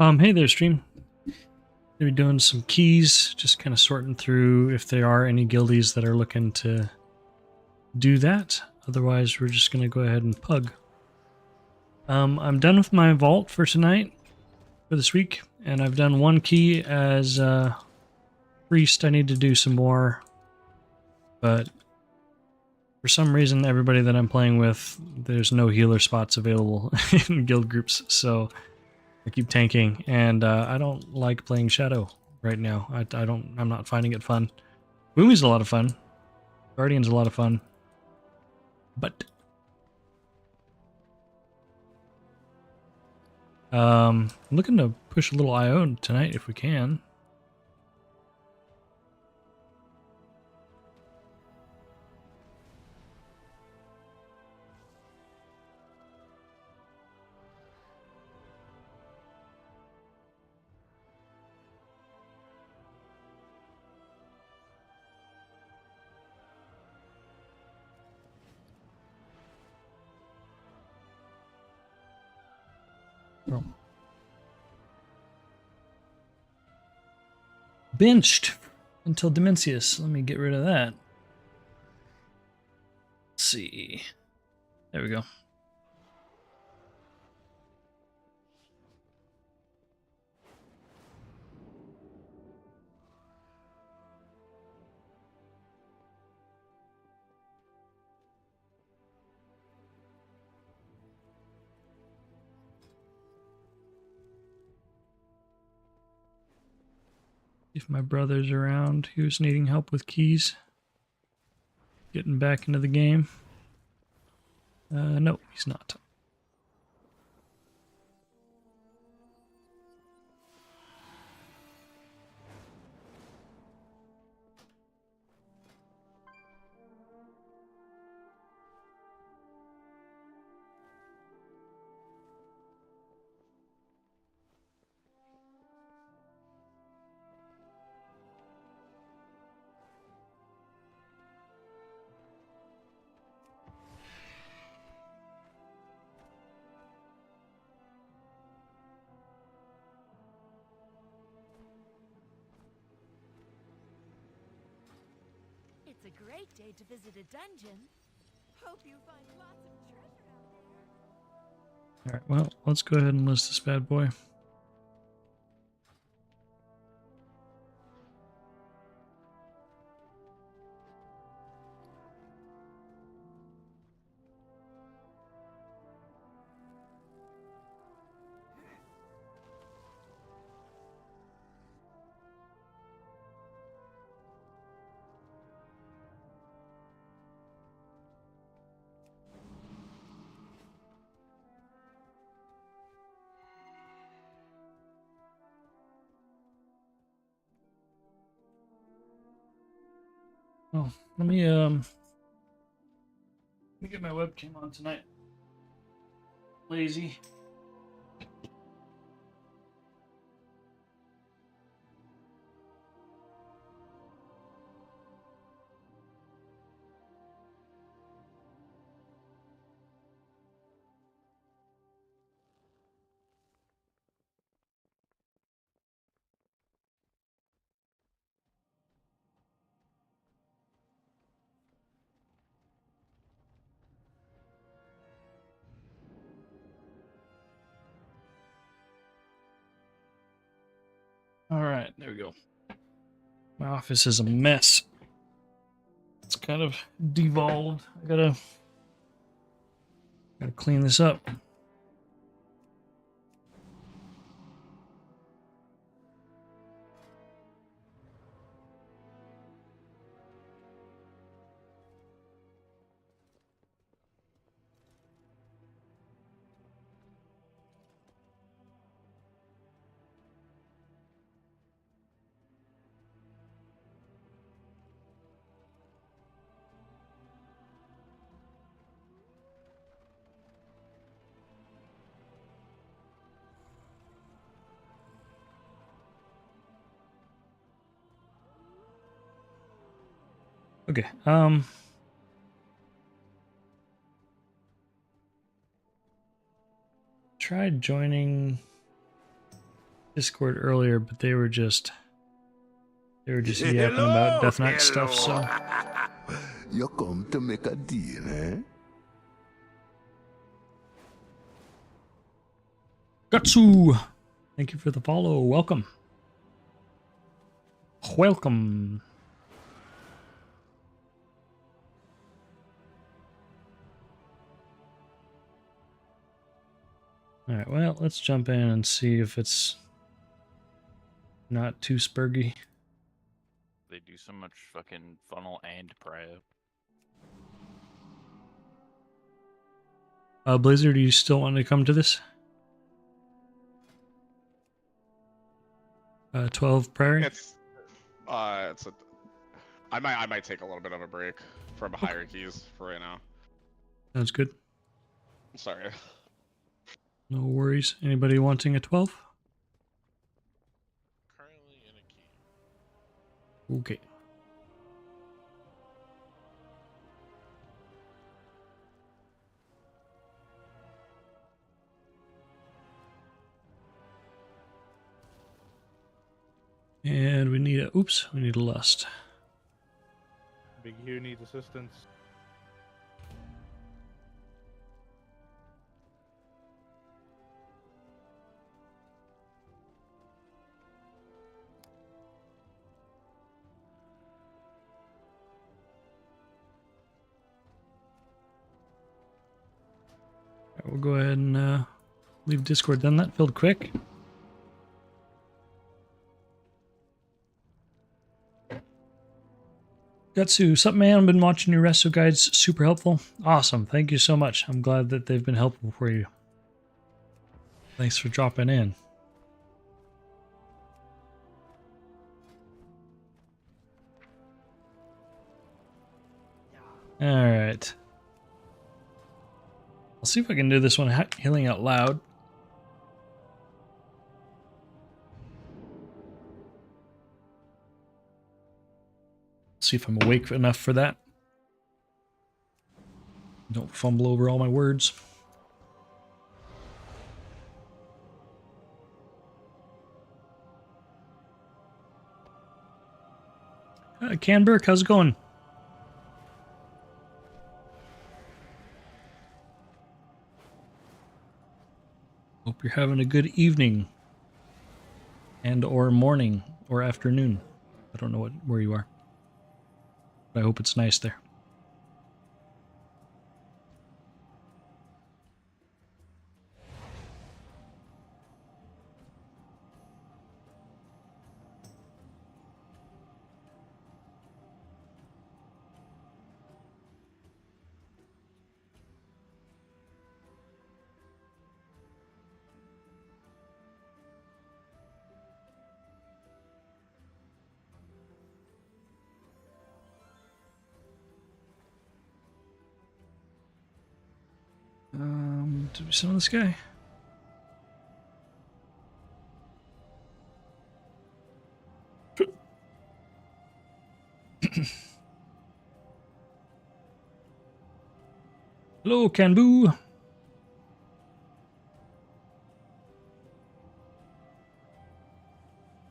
Hey there, stream. Gonna be doing some keys, just kind of sorting through if there are any guildies that are looking to do that. Otherwise, we're just gonna go ahead and pug. I'm done with my vault for tonight, for this week, and I've done one key as priest. I need to do some more, but for some reason, everybody that I'm playing with, there's no healer spots available in guild groups, so I keep tanking, and I don't like playing Shadow right now. I'm not finding it fun. Boomy's a lot of fun. Guardian's a lot of fun. But I'm looking to push a little IO tonight if we can. Oh. Benched until Dimensius. Let me get rid of that. Let's see. There we go. If my brother's around, he was needing help with keys. Getting back into the game. No, he's not. It's a great day to visit a dungeon. Hope you find lots of treasure out there. Alright, well, let's go ahead and list this bad boy. Oh, let me get my webcam on tonight. Lazy. Alright, there we go. My office is a mess. It's kind of devolved. I gotta clean this up. Okay, tried joining Discord earlier, but they were just yapping about Death Knight stuff, so You come to make a deal, eh? Gatsu! Thank you for the follow. Welcome. Welcome. Alright, well, let's jump in and see if it's not too spurgy. They do so much fucking funnel and prio. Blazer, do you still want to come to this? 12 Priory? I might take a little bit of a break from higher keys for right now. Sounds good. Sorry. No worries. Anybody wanting a 12? Currently in a key. Okay. And we need a, oops, we need a lust. Big Hugh needs assistance. We'll go ahead and leave Discord then. That filled quick. Gatsu, sup man, been watching your resto guides, super helpful. Awesome, thank you so much. I'm glad that they've been helpful for you. Thanks for dropping in. Alright. I'll see if I can do this one healing out loud. See if I'm awake enough for that. Don't fumble over all my words. Canberra, how's it going? Hope you're having a good evening. And or morning or afternoon. I don't know where you are. But I hope it's nice there. Do we summon this guy? Hello, Kanboo.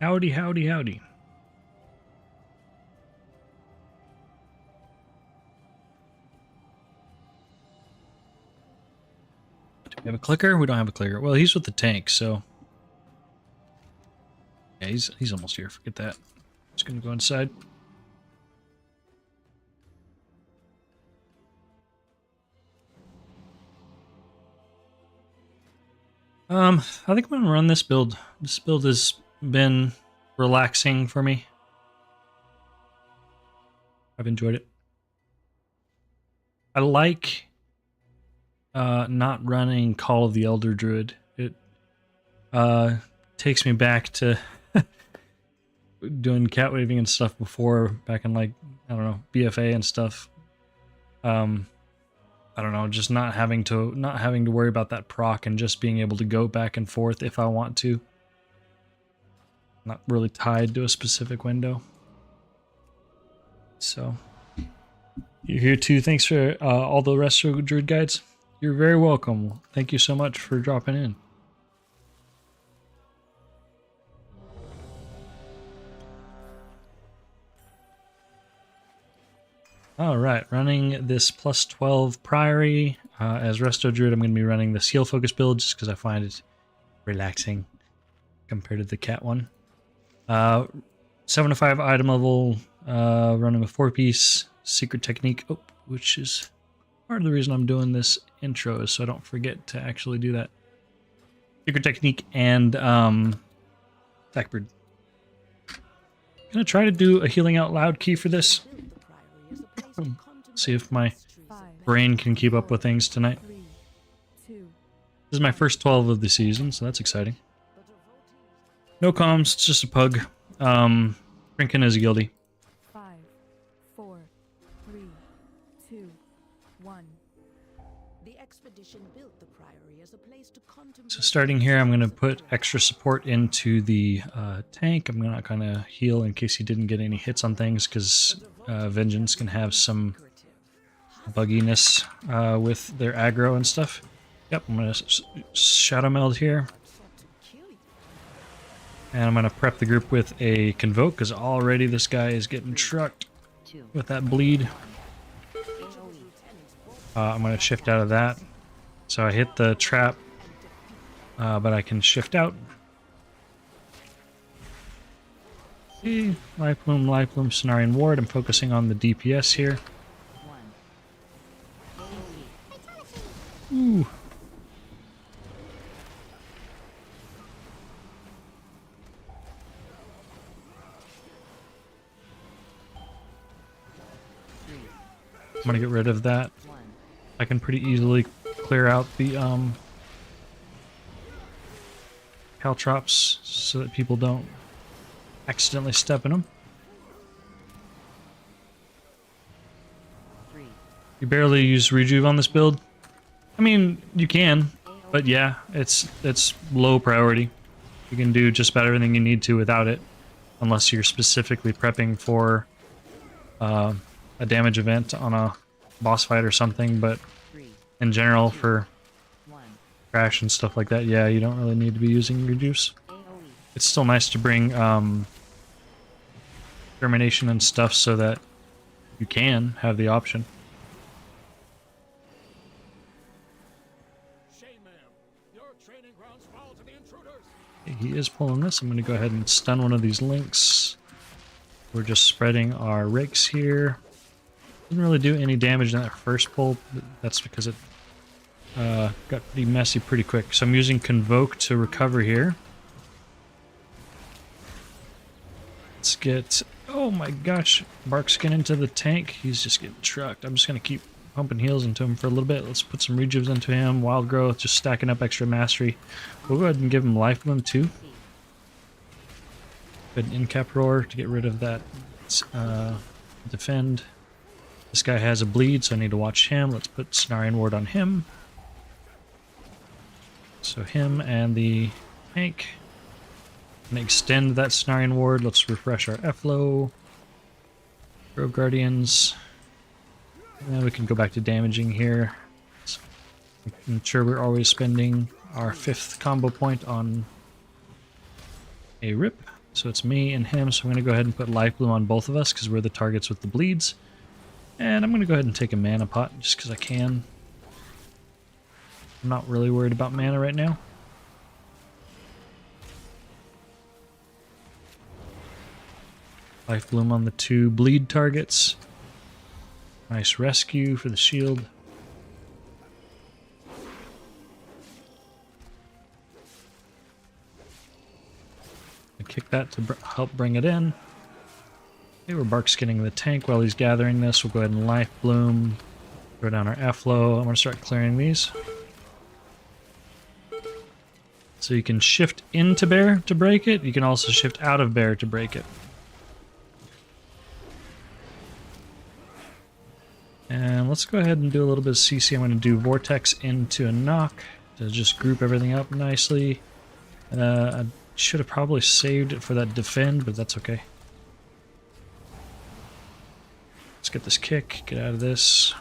Howdy, howdy, howdy. We have a clicker? We don't have a clicker. Well, he's with the tank, so... Yeah, he's almost here. Forget that. Just gonna go inside. I think I'm gonna run this build. This build has been relaxing for me. I've enjoyed it. I like... not running Call of the Elder Druid. It takes me back to doing cat waving and stuff before, back in like, I don't know, BFA and stuff. I don't know, just not having to worry about that proc and just being able to go back and forth if I want to. Not really tied to a specific window. So you're here too. Thanks for all the Resto Druid guides. You're very welcome. Thank you so much for dropping in. Alright, running this plus 12 Priory. As Resto Druid, I'm going to be running the Seal Focus build just because I find it relaxing compared to the cat one. 7 to 5 item level, running a 4-piece Secret Technique, which is part of the reason I'm doing this intro, is so I don't forget to actually do that. Secret Technique and Tabard. Gonna try to do a Healing Out Loud key for this. See if my brain can keep up with things tonight. This is my first 12 of the season, so that's exciting. No comms, it's just a pug. Drinking as a guildie. 5, 4, 3, 2, 1. The expedition built the Priory as a place to contemplate. So starting here, I'm going to put extra support into the tank. I'm not going to heal in case he didn't get any hits on things, because Vengeance can have some bugginess with their aggro and stuff. Yep, I'm going to Shadow Meld here. And I'm going to prep the group with a Convoke, because already this guy is getting trucked with that bleed. I'm going to shift out of that. So I hit the trap, but I can shift out. See, Life Bloom, Cenarian Ward. I'm focusing on the DPS here. Ooh. I'm gonna get rid of that. I can pretty easily clear out the caltrops so that people don't accidentally step in them. You barely use Rejuve on this build. I mean, you can, but yeah, it's low priority. You can do just about everything you need to without it, unless you're specifically prepping for a damage event on a boss fight or something, but in general for crash and stuff like that, yeah, you don't really need to be using your juice. It's still nice to bring Termination and stuff so that you can have the option. Okay, he is pulling this. I'm going to go ahead and stun one of these links. We're just spreading our rakes here. Didn't really do any damage in that first pull. That's because it got pretty messy pretty quick. So I'm using Convoke to recover here. Let's get... Oh my gosh. Barkskin into the tank. He's just getting trucked. I'm just going to keep pumping heals into him for a little bit. Let's put some rejuves into him. Wild Growth, just stacking up extra mastery. We'll go ahead and give him Life Bloom too. Go ahead and Incap Roar to get rid of that defend. This guy has a bleed, so I need to watch him. Let's put Cenarian Ward on him. So him and the tank. And extend that Cenarian Ward. Let's refresh our F-Low. Grove Guardians. And then we can go back to damaging here. I'm sure we're always spending our 5th combo point on a rip. So it's me and him, so I'm going to go ahead and put Life Bloom on both of us because we're the targets with the bleeds. And I'm going to go ahead and take a mana pot just because I can. I'm not really worried about mana right now. Life Bloom on the 2 bleed targets. Nice rescue for the shield. I kick that to help bring it in. Okay, we're bark skinning the tank while he's gathering this. We'll go ahead and Life Bloom. Throw down our F-Low. I'm going to start clearing these. So you can shift into bear to break it. You can also shift out of bear to break it. And let's go ahead and do a little bit of CC. I'm going to do Vortex into a knock to just group everything up nicely. I should have probably saved it for that defend, but that's okay. Let's get this kick, get out of this.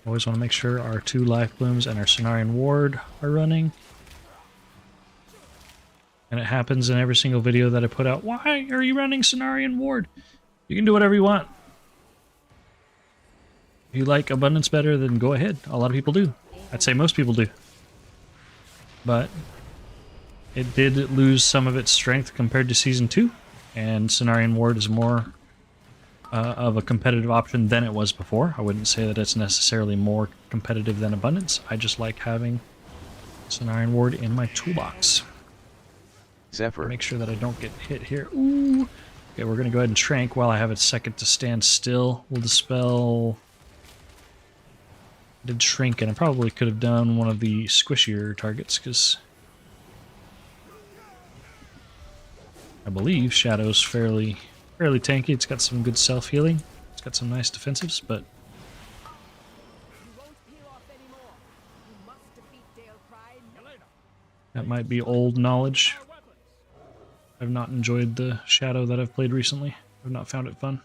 Always want to make sure our 2 Life Blooms and our Cenarian Ward are running. And it happens in every single video that I put out. Why are you running Cenarian Ward? You can do whatever you want. If you like Abundance better, then go ahead. A lot of people do. I'd say most people do. But it did lose some of its strength compared to Season 2. And Cenarian Ward is more of a competitive option than it was before. I wouldn't say that it's necessarily more competitive than Abundance. I just like having Cenarian Ward in my toolbox. Zephyr. Make sure that I don't get hit here. Ooh. Okay, we're going to go ahead and trank while I have a second to stand still. We'll dispel... I did shrink, and I probably could have done one of the squishier targets, because I believe Shadow's fairly tanky. It's got some good self-healing. It's got some nice defensives, but that might be old knowledge. I've not enjoyed the Shadow that I've played recently. I've not found it fun.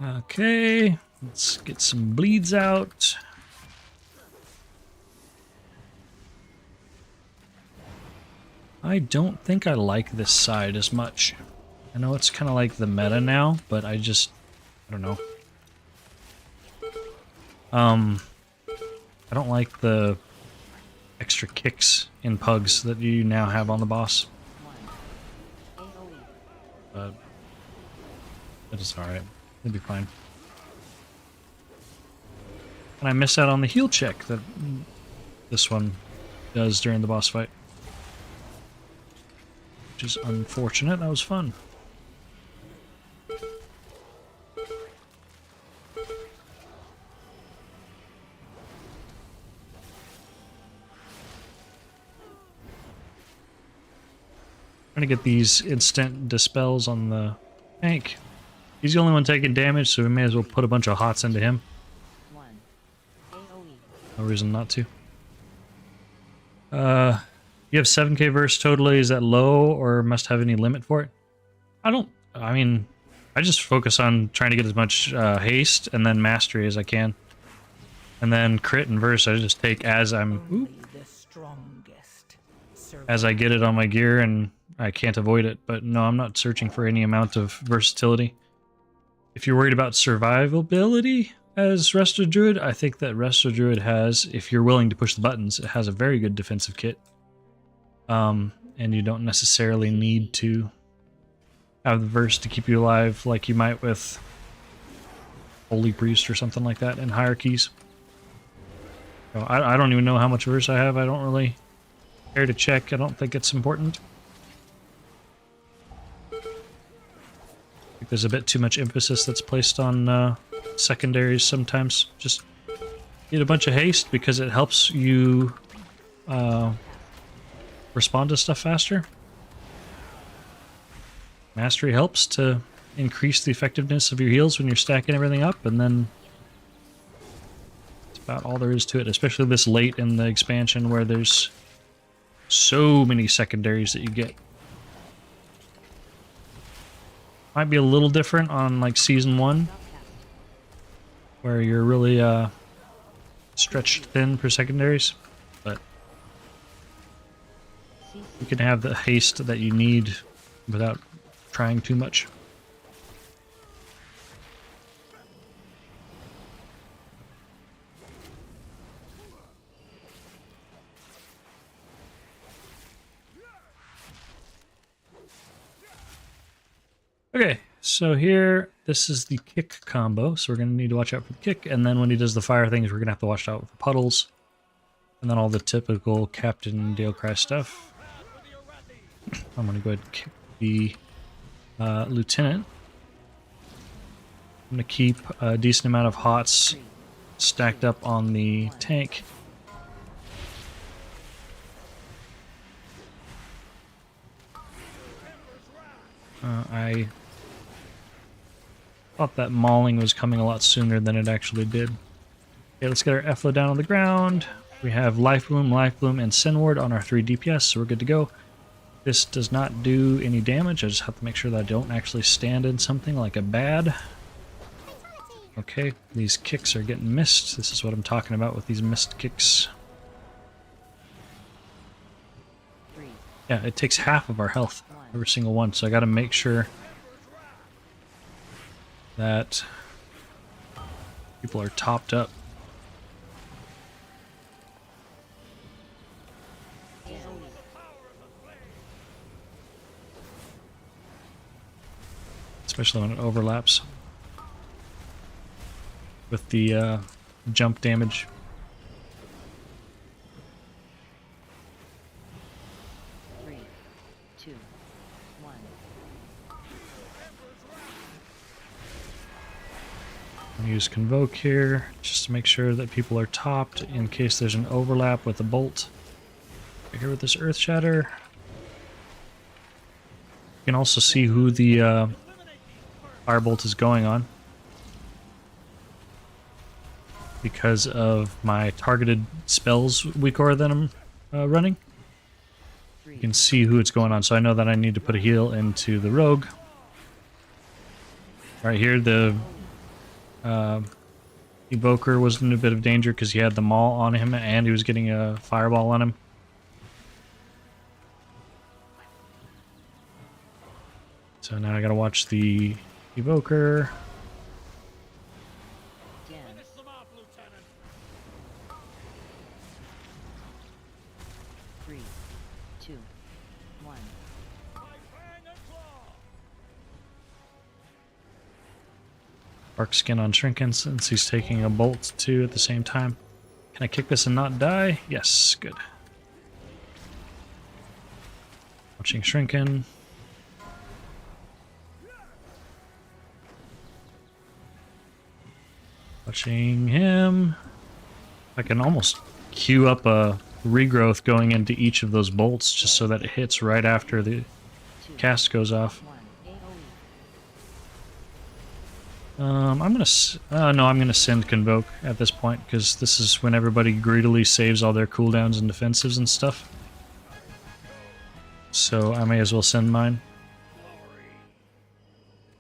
Okay, let's get some bleeds out. I don't think I like this side as much. I know it's kind of like the meta now, but I don't know. I don't like the extra kicks in pugs that you now have on the boss. But that is alright. It'll be fine. And I miss out on the heal check that this one does during the boss fight. Which is unfortunate. That was fun. Trying to get these instant dispels on the tank. He's the only one taking damage, so we may as well put a bunch of hots into him. No reason not to. You have 7k verse totally. Is that low or must have any limit for it? I mean, I just focus on trying to get as much haste and then mastery as I can. And then crit and verse I just take as I'm... as I get it on my gear and I can't avoid it. But no, I'm not searching for any amount of versatility. If you're worried about survivability as Resto Druid, I think that Resto Druid has, if you're willing to push the buttons, it has a very good defensive kit. And you don't necessarily need to have the verse to keep you alive like you might with Holy Priest or something like that in higher keys. So I don't even know how much verse I have. I don't really care to check. I don't think it's important. I think there's a bit too much emphasis that's placed on secondaries sometimes. Just get a bunch of haste because it helps you respond to stuff faster. Mastery helps to increase the effectiveness of your heals when you're stacking everything up, and then that's about all there is to it, especially this late in the expansion where there's so many secondaries that you get. Might be a little different on like Season 1, where you're really stretched thin for secondaries, but you can have the haste that you need without trying too much. Okay, so here, this is the kick combo, so we're going to need to watch out for the kick, and then when he does the fire things, we're going to have to watch out with the puddles, and then all the typical Captain Dalecry stuff. I'm going to go ahead and kick the Lieutenant. I'm going to keep a decent amount of hots stacked up on the tank. I thought that mauling was coming a lot sooner than it actually did. Okay, let's get our Efflo down on the ground. We have Life Bloom, and Sin Ward on our 3 DPS, so we're good to go. This does not do any damage. I just have to make sure that I don't actually stand in something like a bad. Okay, these kicks are getting missed. This is what I'm talking about with these missed kicks. 3, Yeah, it takes half of our health, every single one, so I gotta make sure that people are topped up. Especially when it overlaps with the jump damage. Three, two, one. I'll use Convoke here just to make sure that people are topped in case there's an overlap with a bolt. Right here with this Earth Shatter. You can also see who the Firebolt is going on because of my targeted spells weak aura that I'm running. You can see who it's going on, so I know that I need to put a heal into the rogue. Right here, the Evoker was in a bit of danger because he had the maul on him and he was getting a fireball on him. So now I gotta watch the Evoker. Finish them off, Lieutenant. 3, 2, 1. By fang and claw. Bark Skin on Shrinkin since he's taking a bolt too at the same time. Can I kick this and not die? Yes, good. Watching Shrinkin. Watching him. I can almost queue up a regrowth going into each of those bolts just so that it hits right after the cast goes off. 1 AoE. I'm gonna send Convoke at this point because this is when everybody greedily saves all their cooldowns and defensives and stuff. So I may as well send mine.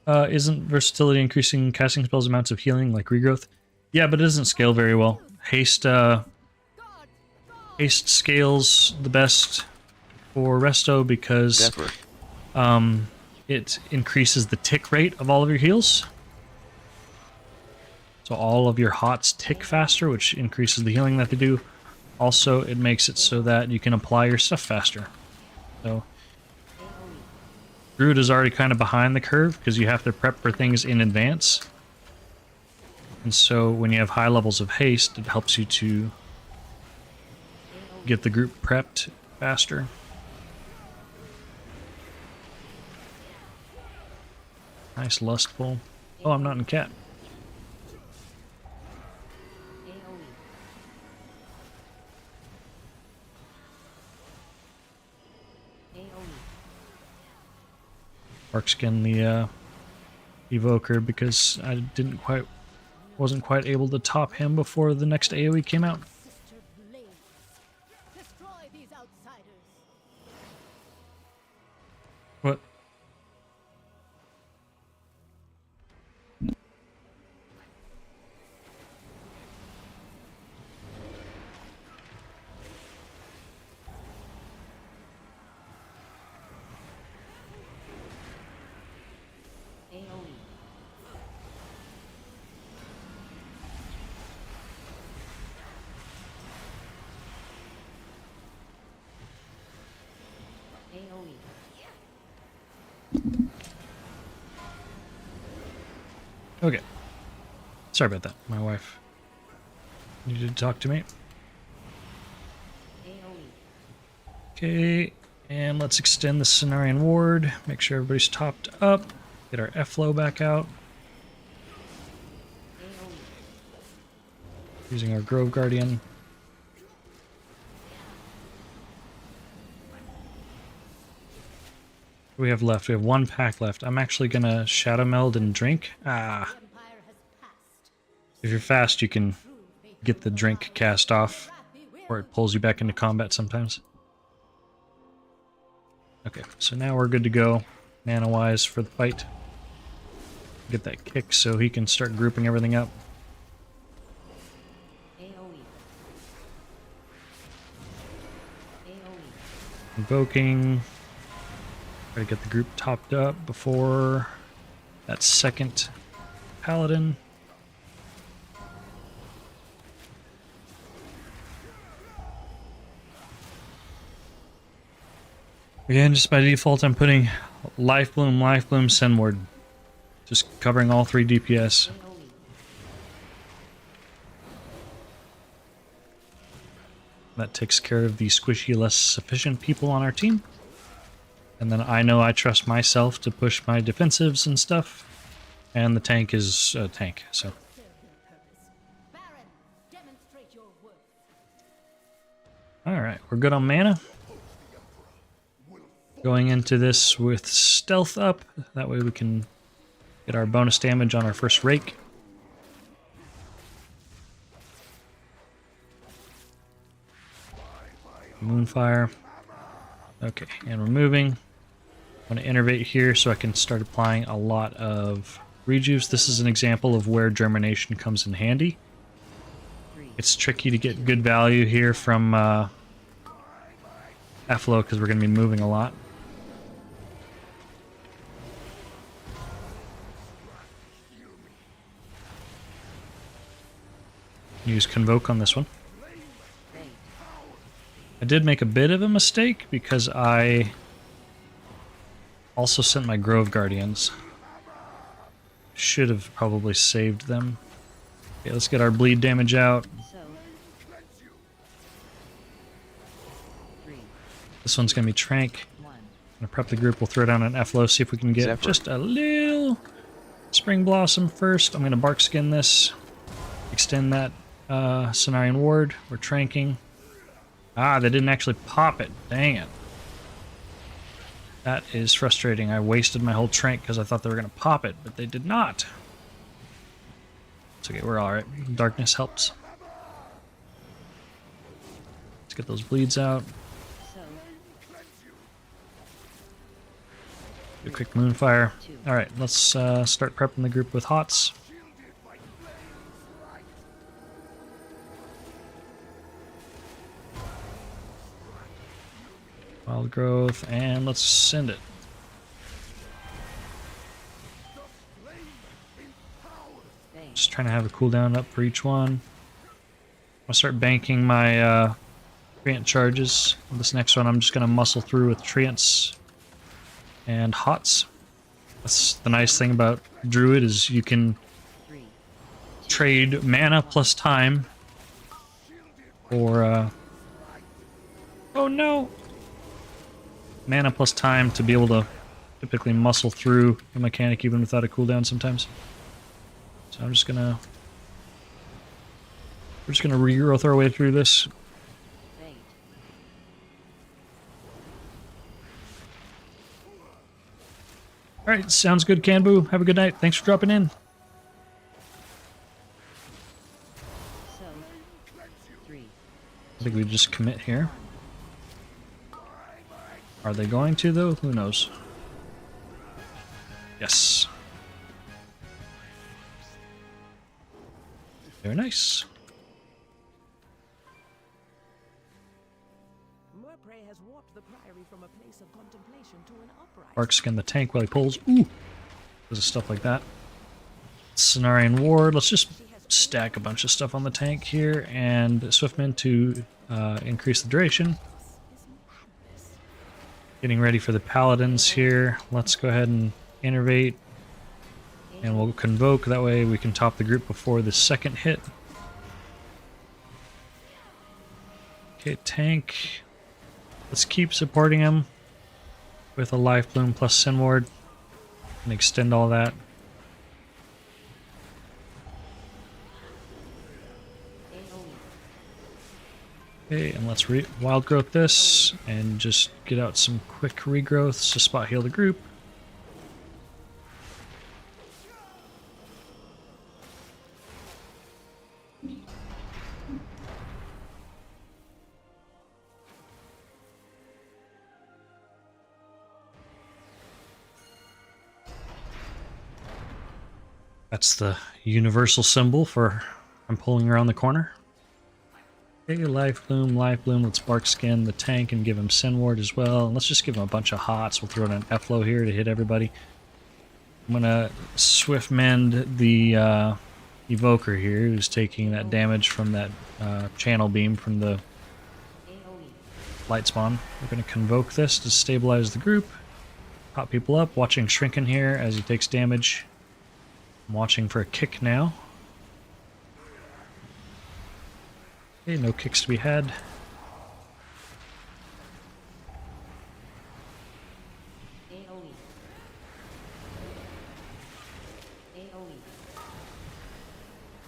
Isn't versatility increasing casting spells amounts of healing like regrowth? Yeah, but it doesn't scale very well. Haste scales the best for Resto because Zephyr. it increases the tick rate of all of your heals. So all of your hots tick faster, which increases the healing that they do. Also, it makes it so that you can apply your stuff faster. So Druid is already kind of behind the curve because you have to prep for things in advance. And so when you have high levels of haste, it helps you to get the group prepped faster. Nice Lustful. Oh, I'm not in cat. Barkskin the Evoker because I wasn't quite able to top him before the next AoE came out. Sister Blade. Destroy these outsiders. What? Okay. Sorry about that. My wife needed to talk to me. Okay, and let's extend the Cenarian Ward. Make sure everybody's topped up. Get our F-Flow back out. Using our Grove Guardian. What do we have left? We have one pack left. I'm actually gonna Shadow Meld and drink. Ah. If you're fast, you can get the drink cast off, or it pulls you back into combat sometimes. Okay, so now we're good to go, mana-wise, for the fight. Get that kick so he can start grouping everything up. Invoking. Try to get the group topped up before that second paladin. Again, just by default, I'm putting Life Bloom, Sendward. Just covering all 3 DPS. That takes care of the squishy, less sufficient people on our team. And then I know I trust myself to push my defensives and stuff. And the tank is a tank, so. Baron, demonstrate your worth. Alright, we're good on mana. Going into this with stealth up. That way we can get our bonus damage on our first rake. Moonfire. Okay, and we're moving. I'm going to innervate here so I can start applying a lot of rejuves. This is an example of where germination comes in handy. It's tricky to get good value here from Efflo because we're going to be moving a lot. Use Convoke on this one. I did make a bit of a mistake because I also sent my Grove Guardians. Should have probably saved them. Okay, let's get our bleed damage out. This one's going to be Trank. I'm going to prep the group. We'll throw down an Efflo, see if we can get Zephyr. just a little Spring Blossom first. I'm going to Bark Skin this. Extend that Cenarian Ward. We're tranking. Ah, they didn't actually pop it. Dang it. That is frustrating. I wasted my whole trank because I thought they were going to pop it, but they did not. It's okay, we're alright. Darkness helps. Let's get those bleeds out. Do a quick Moonfire. Alright, let's start prepping the group with Hots. Wild Growth, and let's send it. Just trying to have a cooldown up for each one. I'll start banking my Treant charges. This next one I'm just going to muscle through with Treants and Hots. That's the nice thing about Druid is you can trade mana plus time for oh no! Mana plus time to be able to typically muscle through the mechanic even without a cooldown sometimes. So I'm just gonna... We're just gonna regrowth our way through this. Alright, sounds good, Canbu. Have a good night. Thanks for dropping in. I think we just commit here. Are they going to, though? Who knows? Yes. Very nice. Murpray has warped the Priory from a place of contemplation to an upright. Bark Skin the tank while he pulls. Ooh! There's stuff like that. Cenarian Ward. Let's just stack a bunch of stuff on the tank here and Swiftman to increase the duration. Getting ready for the Paladins here. Let's go ahead and innervate. And we'll Convoke. That way we can top the group before the second hit. Okay, tank. Let's keep supporting him with a Life Bloom plus Sin Ward. And extend all that. Okay, and let's Wild Growth this, and just get out some quick regrowths to spot heal the group. That's the universal symbol for I'm pulling around the corner. Okay, Life Bloom. Let's Bark Skin the tank and give him Sin Ward as well. And let's just give him a bunch of hots. We'll throw in an F-Low here to hit everybody. I'm gonna Swift Mend the Evoker here, who's taking that damage from that channel beam from the light spawn. We're gonna Convoke this to stabilize the group. Pop people up. Watching Shrinken here as he takes damage. I'm watching for a kick now. Okay, no kicks to be had.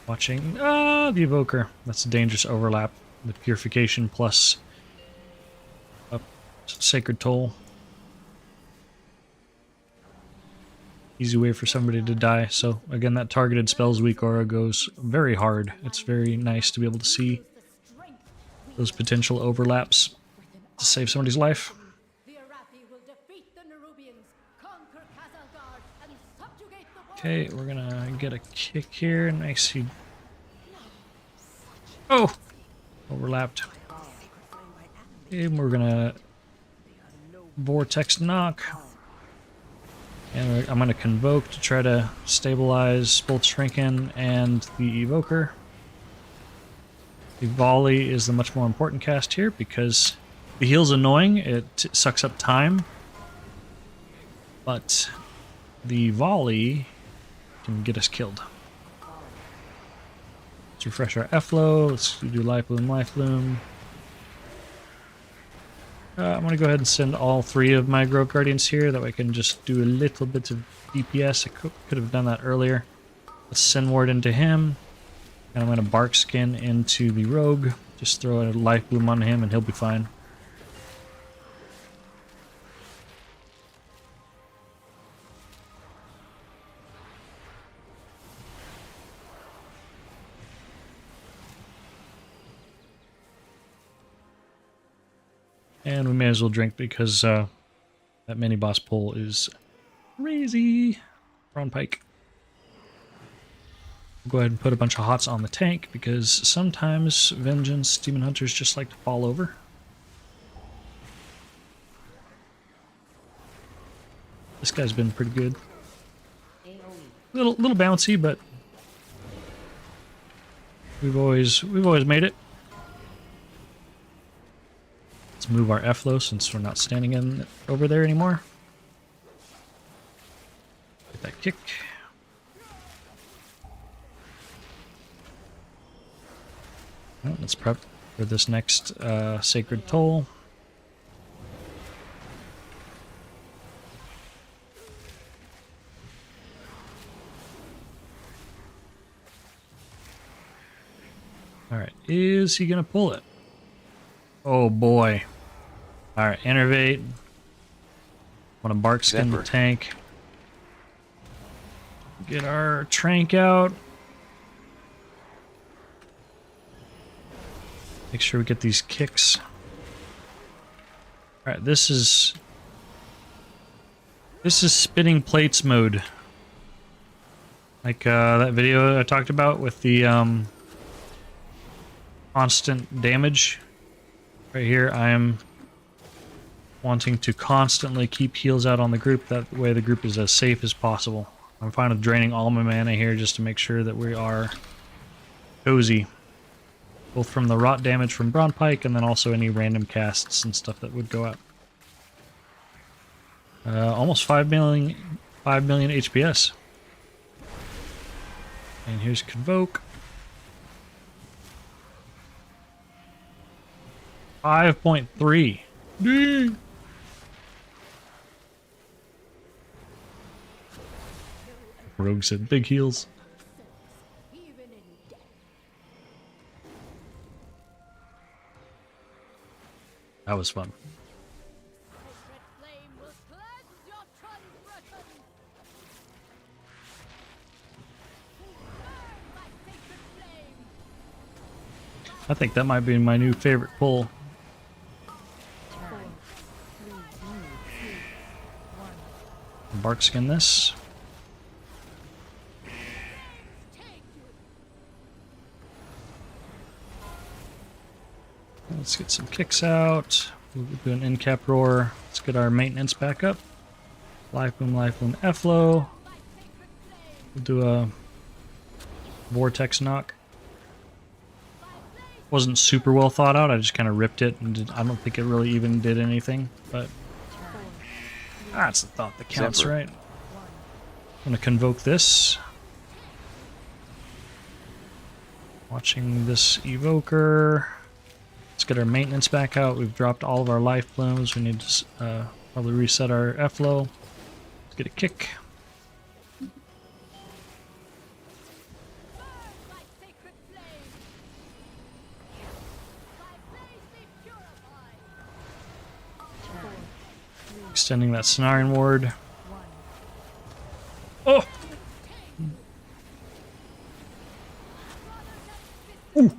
Watching the Evoker. That's a dangerous overlap. The Purification plus Sacred Toll. Easy way for somebody to die. So again, that targeted spells weak aura goes very hard. It's very nice to be able to see those potential overlaps to save somebody's life. The Arathi will defeat the Nerubians, conquer Kazalgard, and subjugate the world. Okay, we're gonna get a kick here. Nice. Oh! Overlapped. And we're gonna Vortex Knock. And I'm gonna Convoke to try to stabilize both Shrinken and the Evoker. The Volley is the much more important cast here because the heal's annoying. It sucks up time. But the Volley can get us killed. Let's refresh our F-Low. Let's do Life Bloom. I'm going to go ahead and send all 3 of my Grove Guardians here. That way I can just do a little bit of DPS. I could have done that earlier. Let's send Ward into him. And I'm going to Bark Skin into the Rogue. Just throw a Life Bloom on him and he'll be fine. And we may as well drink because that mini boss pull is crazy. Ron Pike. We'll go ahead and put a bunch of hots on the tank because sometimes Vengeance Demon Hunters just like to fall over. This guy's been pretty good. Little bouncy, but we've always made it. Let's move our F-Low since we're not standing in over there anymore. Get that kick. Well, let's prep for this next Sacred Toll. Alright, is he gonna pull it? Oh boy. Alright, Innervate. Want to Bark Skin the tank. Get our Trank out. Make sure we get these kicks. Alright, this is spinning plates mode. Like that video I talked about with the constant damage. Right here, I am wanting to constantly keep heals out on the group. That way the group is as safe as possible. I'm fine with draining all my mana here just to make sure that we are cozy. Both from the rot damage from Brawn Pike and then also any random casts and stuff that would go out. Almost 5 million HPS. And here's Convoke. 5.3. Dang. Rogue said big heals. That was fun. I think that might be my new favorite pull. Bark Skin this. Let's get some kicks out. We'll do an end cap roar. Let's get our maintenance back up. Life Bloom, Efflow. We'll do a vortex knock. Wasn't super well thought out. I just kind of ripped it, and I don't think it really even did anything. But that's the thought that counts, Zephyr. right? I'm gonna convoke this. Watching this evoker. Let's get our maintenance back out. We've dropped all of our life blooms. We need to probably reset our Efflow. Let's get a kick. Extending that Snaring Ward. Oh! Ooh!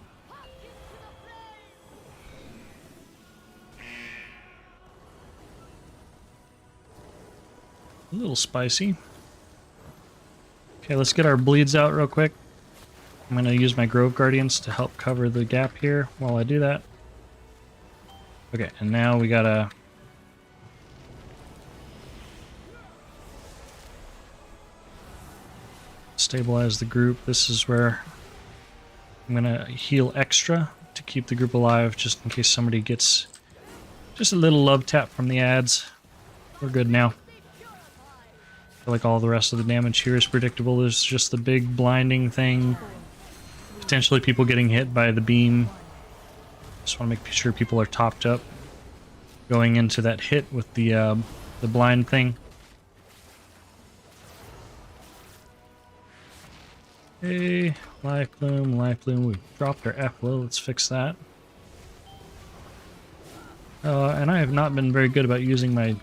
A little spicy. Okay, let's get our bleeds out real quick. I'm going to use my Grove Guardians to help cover the gap here while I do that. Okay, and now we gotta stabilize the group. This is where I'm gonna heal extra to keep the group alive, just in case somebody gets just a little love tap from the ads. We're good now. I feel like all the rest of the damage here is predictable. There's just the big blinding thing. Potentially people getting hit by the beam. Just want to make sure people are topped up going into that hit with the blind thing. Hey, life bloom, we dropped our Efflow. Let's fix that. And I have not been very good about using my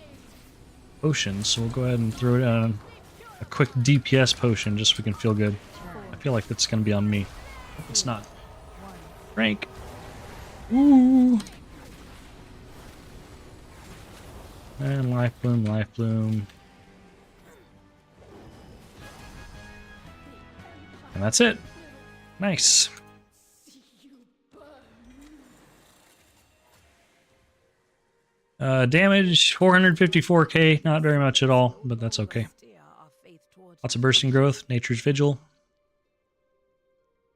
potions, so we'll go ahead and throw down a quick DPS potion just so we can feel good. I feel like that's going to be on me. It's not. Frank. Ooh. And life bloom. And that's it. Nice. Damage 454k, not very much at all, but that's okay. Lots of bursting growth, nature's vigil.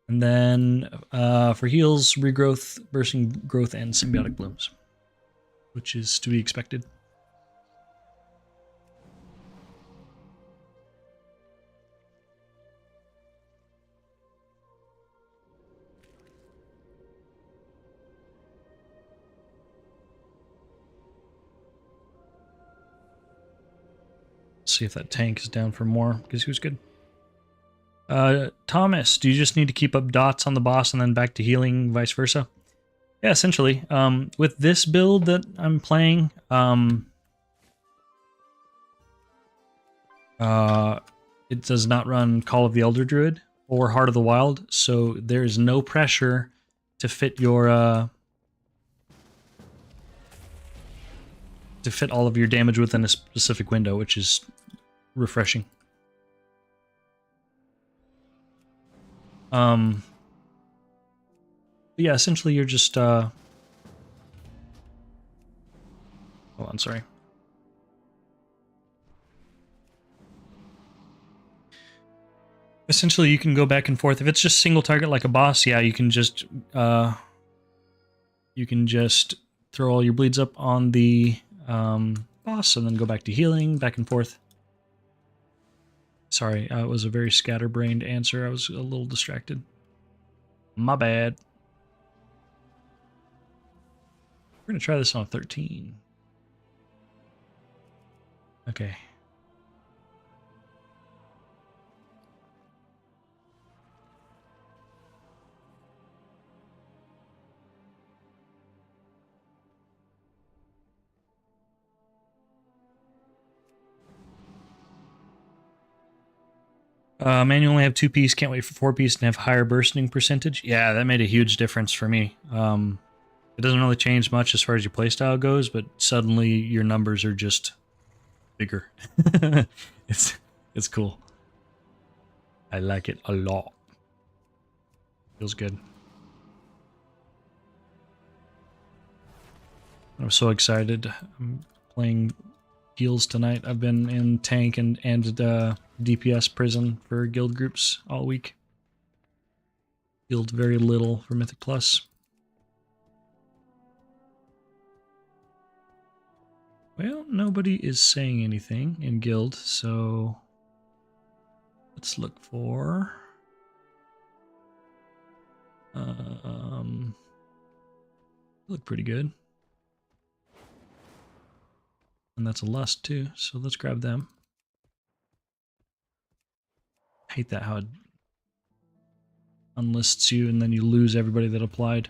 And then for heals, regrowth, bursting growth, and symbiotic blooms, which is to be expected. See if that tank is down for more, because he was good. Thomas, do you just need to keep up dots on the boss and then back to healing, vice versa? Yeah, essentially. With this build that I'm playing, it does not run Call of the Elder Druid or Heart of the Wild, so there is no pressure to fit your to fit all of your damage within a specific window, which is refreshing. Yeah, essentially you're just hold on, sorry. Essentially you can go back and forth. If it's just single target like a boss, yeah, you can just throw all your bleeds up on the boss and then go back to healing, back and forth. Sorry, it was a very scatterbrained answer. I was a little distracted. My bad. We're going to try this on 13. Okay. Man, you only have 2-piece, can't wait for 4-piece and have higher bursting percentage. Yeah, that made a huge difference for me. It doesn't really change much as far as your playstyle goes, but suddenly your numbers are just bigger. It's cool. I like it a lot. Feels good. I'm so excited. I'm playing heals tonight. I've been in tank and DPS prison for guild groups all week. Healed very little for Mythic Plus. Well, nobody is saying anything in guild, so let's look for look pretty good. And that's a lust too, so let's grab them. I hate that how it unlists you and then you lose everybody that applied.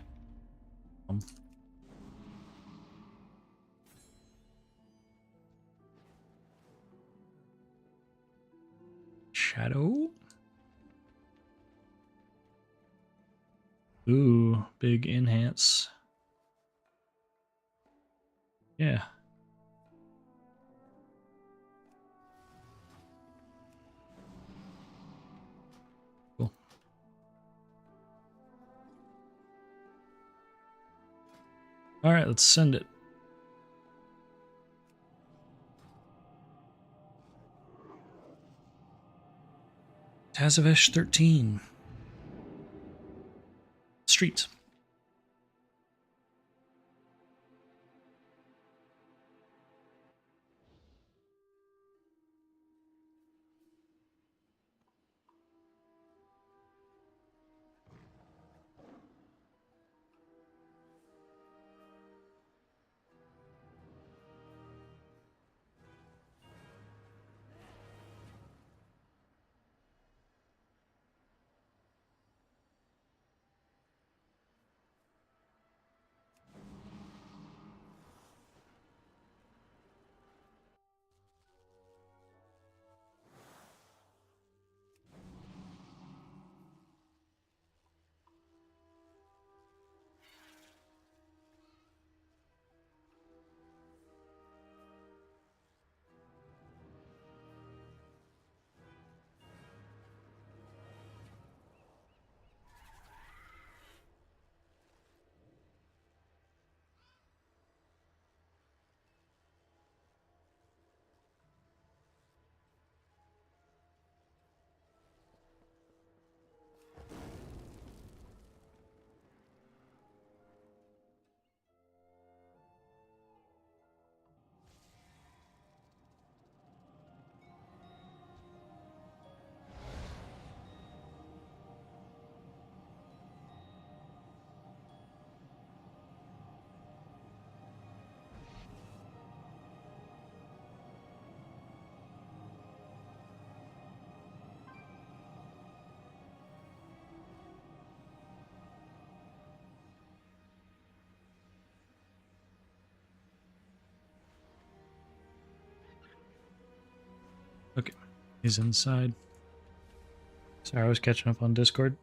Shadow. Ooh, big enhance. Yeah. Cool. All right, let's send it. Tazavesh 13. Streets. Okay, he's inside. Sorry, I was catching up on Discord.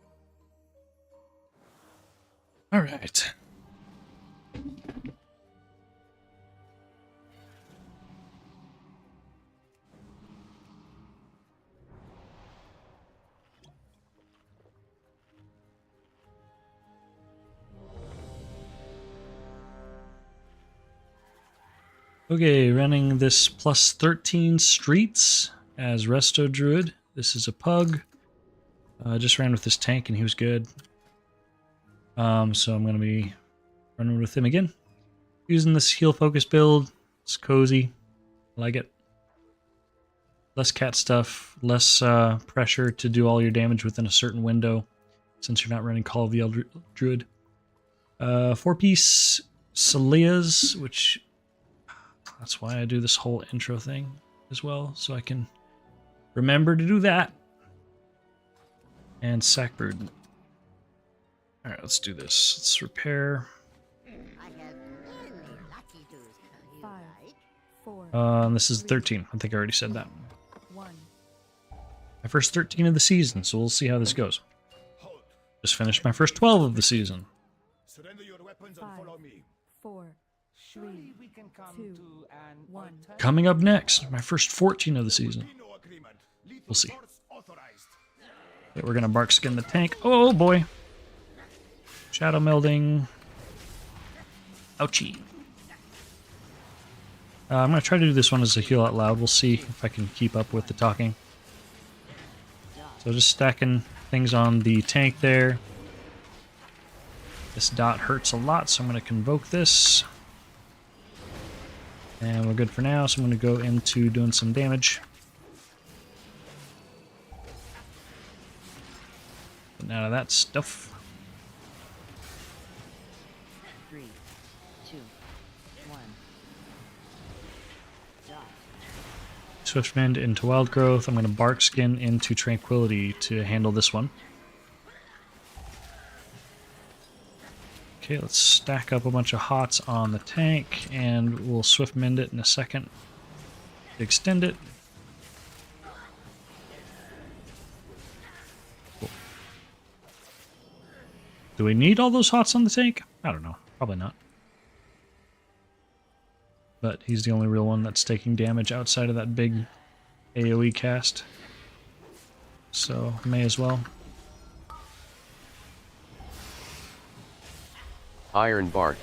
All right. Okay, running this plus 13 streets as Resto Druid. This is a pug. Just ran with this tank and he was good. So I'm going to be running with him again. Using this heal focus build. It's cozy. I like it. Less cat stuff. Less pressure to do all your damage within a certain window. Since you're not running Call of the Elder Druid. 4-piece Saleas, which... That's why I do this whole intro thing as well, so I can remember to do that. And Sackbird. Alright, let's do this. Let's repair. This is 13. I think I already said that. My first 13 of the season, so we'll see how this goes. Just finished my first 12 of the season. Surrender your weapons and follow me. 4, 3, 2, 1. Coming up next, my first 14 of the season. We'll see. Okay, we're gonna bark skin the tank. Oh boy. Shadow melding. Ouchie. I'm going to try to do this one as a heal out loud. We'll see if I can keep up with the talking. So just stacking things on the tank there. This dot hurts a lot, so I'm going to convoke this. And we're good for now, so I'm going to go into doing some damage. Getting out of that stuff. 3, 2, 1. Swiftmend into Wild Growth. I'm going to Bark Skin into Tranquility to handle this one. Okay, let's stack up a bunch of hots on the tank, and we'll Swiftmend it in a second to extend it. Cool. Do we need all those hots on the tank? I don't know. Probably not. But he's the only real one that's taking damage outside of that big AoE cast. So, may as well. Iron Bark.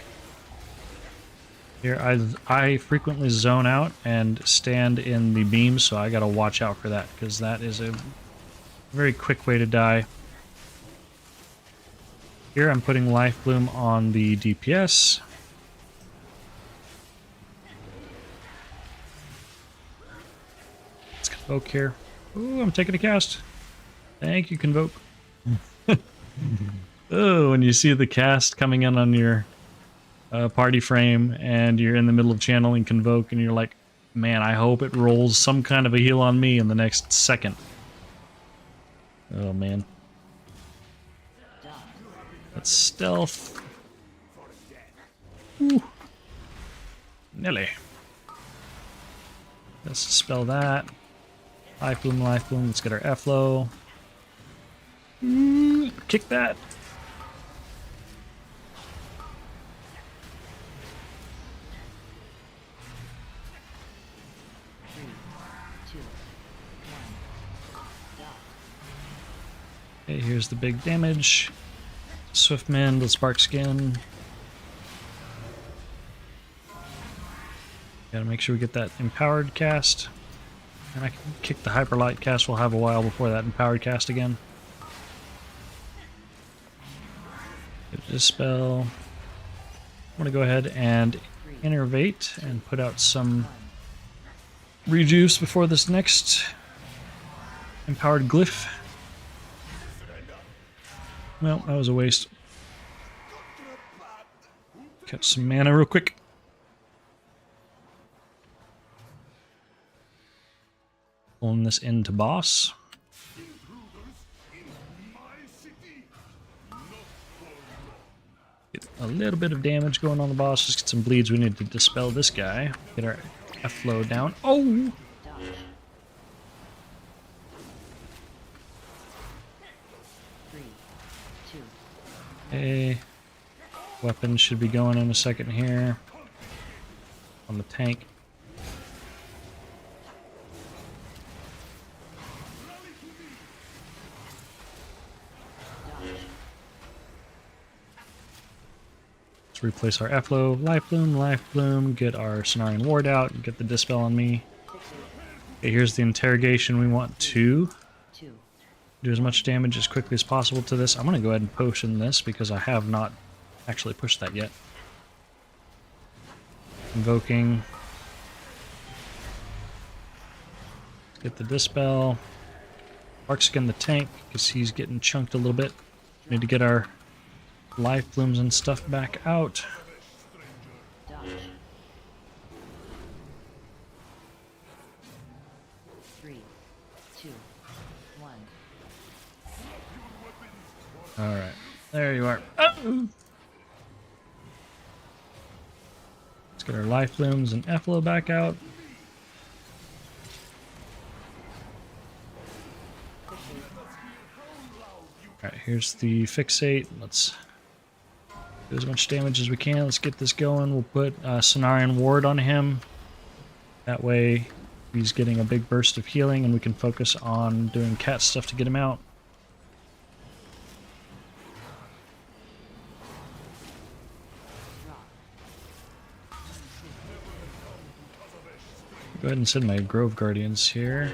Here, I frequently zone out and stand in the beam, so I gotta watch out for that, because that is a very quick way to die. Here, I'm putting Life Bloom on the DPS. Let's convoke here. Ooh, I'm taking a cast. Thank you, convoke. Oh, when you see the cast coming in on your party frame and you're in the middle of channeling convoke and you're like, man, I hope it rolls some kind of a heal on me in the next second. Oh, man. That's stealth. Ooh. Nelly. Let's spell that. Life Bloom, Life Bloom. Let's get our F-Low. Kick that. Okay, here's the big damage. Swiftmend, let's Bark Skin. Gotta make sure we get that empowered cast. And I can kick the Hyperlight cast. We'll have a while before that empowered cast again. Get Dispel. I'm gonna go ahead and Innervate and put out some rejuice before this next empowered glyph. Well, that was a waste. Catch some mana real quick. Pulling this into boss. Get a little bit of damage going on the boss. Just get some bleeds. We need to dispel this guy. Get our F-Flow down. Oh! Okay. Weapons should be going in a second here. On the tank. Let's replace our F-Low. Life Bloom, get our Cenarian Ward out, and get the Dispel on me. Okay, here's the interrogation. We want to do as much damage as quickly as possible to this. I'm going to go ahead and potion this because I have not actually pushed that yet. Invoking. Get the Dispel. Bark Skin the tank because he's getting chunked a little bit. Need to get our Life Blooms and stuff back out. Alright, there you are. Oh! Let's get our Life Blooms and F-Low back out. Alright, here's the Fixate. Let's do as much damage as we can. Let's get this going. We'll put Cenarian Ward on him. That way he's getting a big burst of healing and we can focus on doing cat stuff to get him out. Go ahead and send my Grove Guardians here.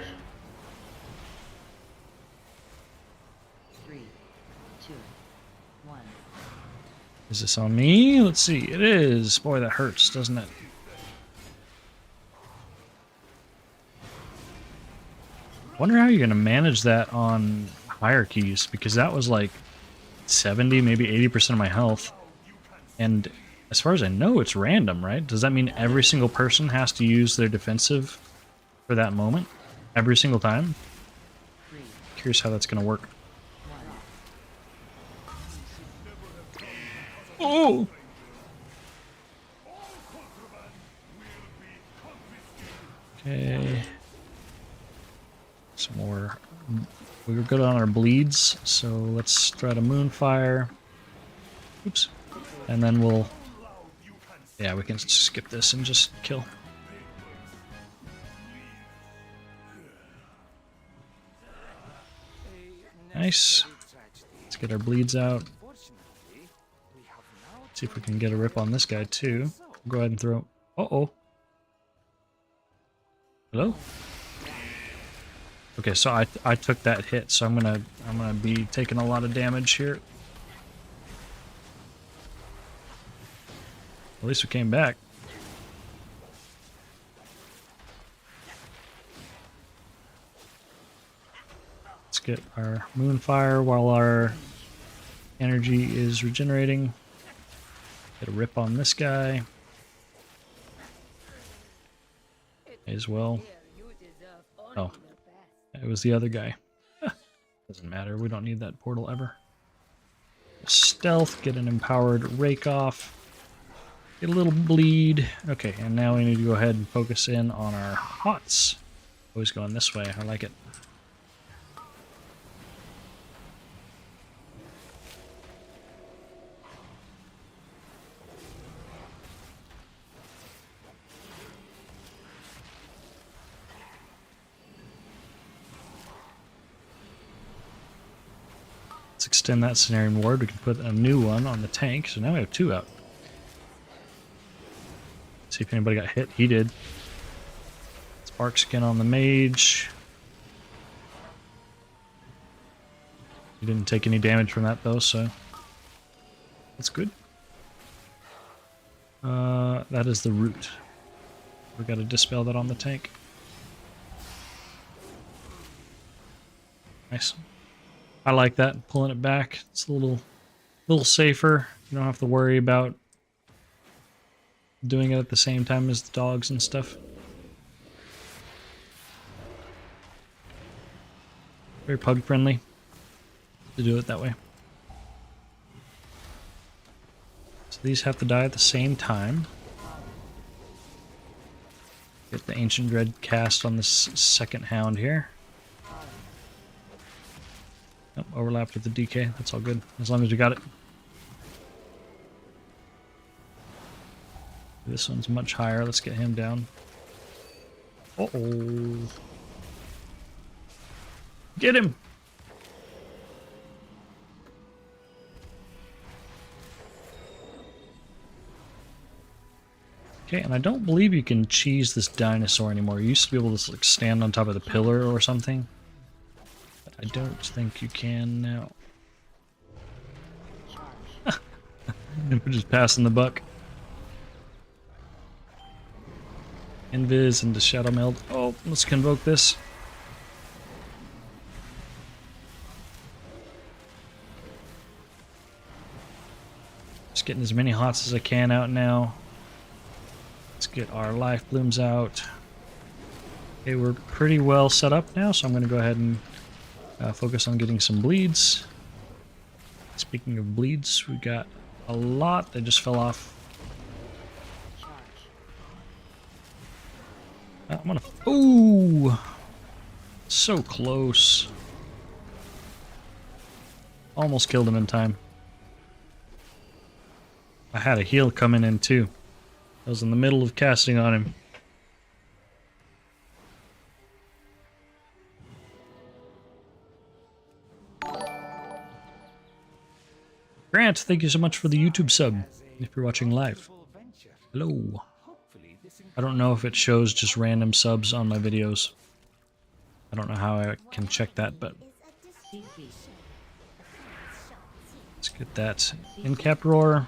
3, 2, 1. Is this on me? Let's see. It is. Boy, that hurts, doesn't it? Wonder how you're going to manage that on hierarchies, because that was like 70, maybe 80% of my health. And as far as I know, it's random, right? Does that mean every single person has to use their defensive for that moment? Every single time? Curious how that's going to work. Oh! Okay. Some more. We were good on our bleeds, so let's try to Moonfire. Oops. And then we'll... Yeah, we can skip this and just kill. Nice. Let's get our bleeds out. See if we can get a rip on this guy too. Go ahead and throw... Uh-oh. Hello? Okay, so I took that hit, so I'm gonna be taking a lot of damage here. At least we came back. Let's get our Moonfire while our energy is regenerating. Get a rip on this guy as well. Oh, it was the other guy. Doesn't matter. We don't need that portal ever. Stealth. Get an empowered rake off. Get a little bleed. Okay, and now we need to go ahead and focus in on our hots. Always going this way. I like it. Let's extend that Cenarian Ward. We can put a new one on the tank, so now we have 2 out. See if anybody got hit. He did. Spark skin on the mage. He didn't take any damage from that though, so that's good. That is the root. We got to dispel that on the tank. Nice. I like that. Pulling it back. It's a little safer. You don't have to worry about doing it at the same time as the dogs and stuff. Very pug friendly to do it that way. So these have to die at the same time. Get the Ancient Dread cast on this second hound here. Nope, overlapped with the DK. That's all good, as long as you got it. This one's much higher. Let's get him down. Uh-oh. Get him! Okay, and I don't believe you can cheese this dinosaur anymore. You used to be able to like stand on top of the pillar or something. But I don't think you can now. We're just passing the buck. Invis into Shadow Meld. Oh, let's convoke this. Just getting as many hots as I can out now. Let's get our life blooms out. Okay, we're pretty well set up now, so I'm going to go ahead and focus on getting some bleeds. Speaking of bleeds, we got a lot that just fell off. I'm gonna... Ooh! So close. Almost killed him in time. I had a heal coming in too. I was in the middle of casting on him. Grant, thank you so much for the YouTube sub, if you're watching live. Hello. Hopefully this I don't know if it shows just random subs on my videos. I don't know how I can check that, but let's get that in-cap roar.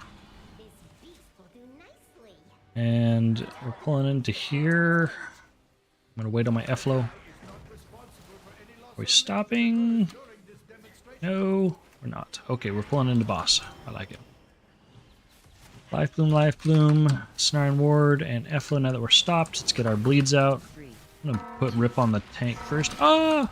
And we're pulling into here. I'm gonna wait on my F-low. Are we stopping? No, we're not. Okay, we're pulling into boss. I like it. Life Bloom, Snarn Ward, and F-low now that we're stopped. Let's get our bleeds out. I'm gonna put Rip on the tank first. Ah!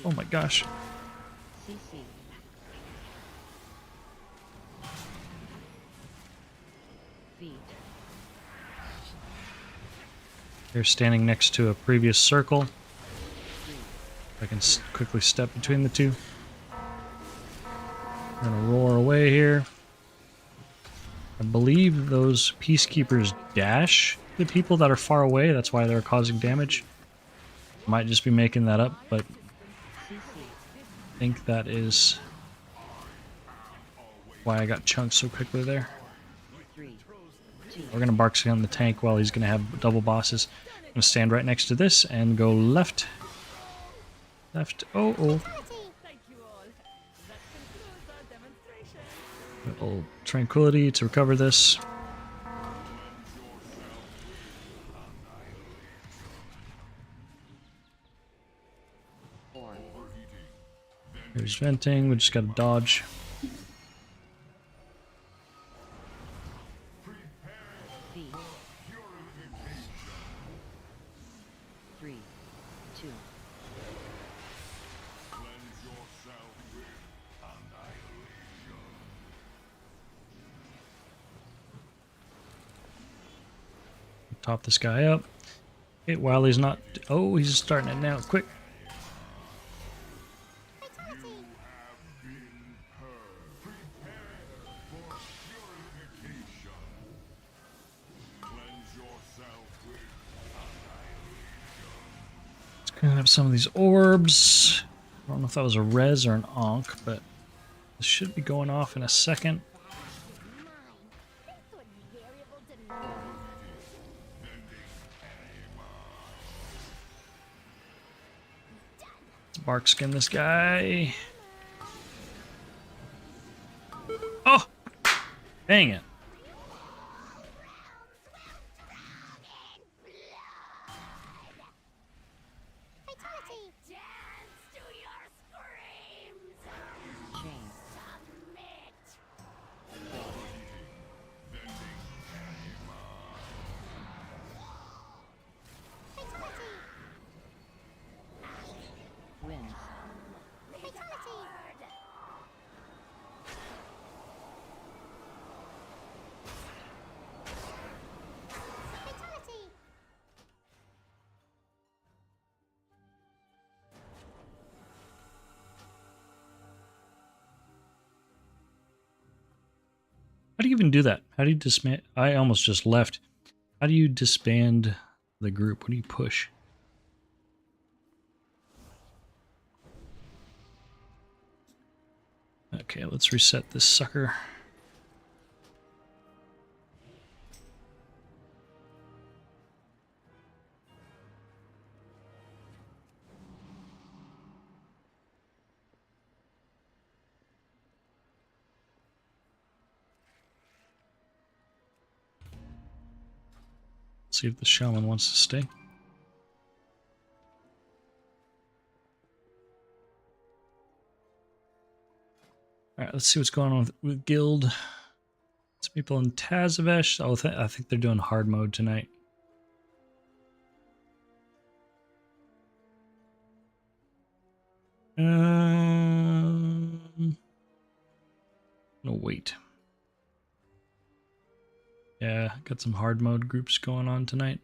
Oh my gosh. They're standing next to a previous circle. I can quickly step between the two. I'm gonna roar away here. I believe those peacekeepers dash the people that are far away. That's why they're causing damage. Might just be making that up, but I think that is why I got chunked so quickly there. We're gonna bark on the tank while he's gonna have double bosses. I'm gonna stand right next to this and go left. Left. Oh, oh. A little tranquility to recover this. There's venting. We just gotta dodge. Top this guy up. Okay, while he's not... Oh, he's starting it now. Quick. Let's clean up some of these orbs. I don't know if that was a res or an onk, but this should be going off in a second. Bark skin this guy. Oh! Dang it. How do you even do that? How do you disband? I almost just left. How do you disband the group? What do you push? Okay, let's reset this sucker. See if the shaman wants to stay. Alright, let's see what's going on with Guild. Some people in Tazavesh. Oh, I think they're doing hard mode tonight. No, wait. Yeah, got some hard mode groups going on tonight.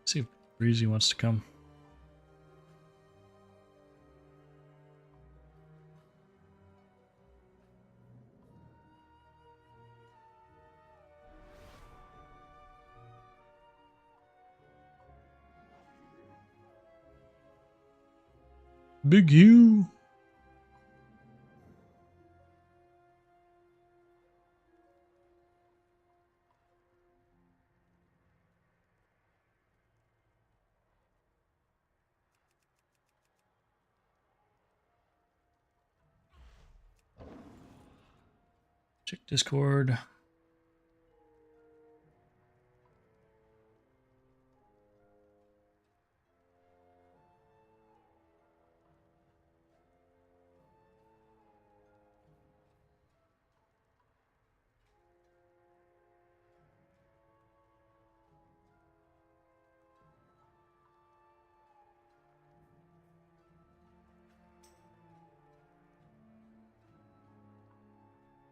See if Breezy wants to come. Big Hugh. Check Discord.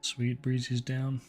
Sweet, Breezy's down.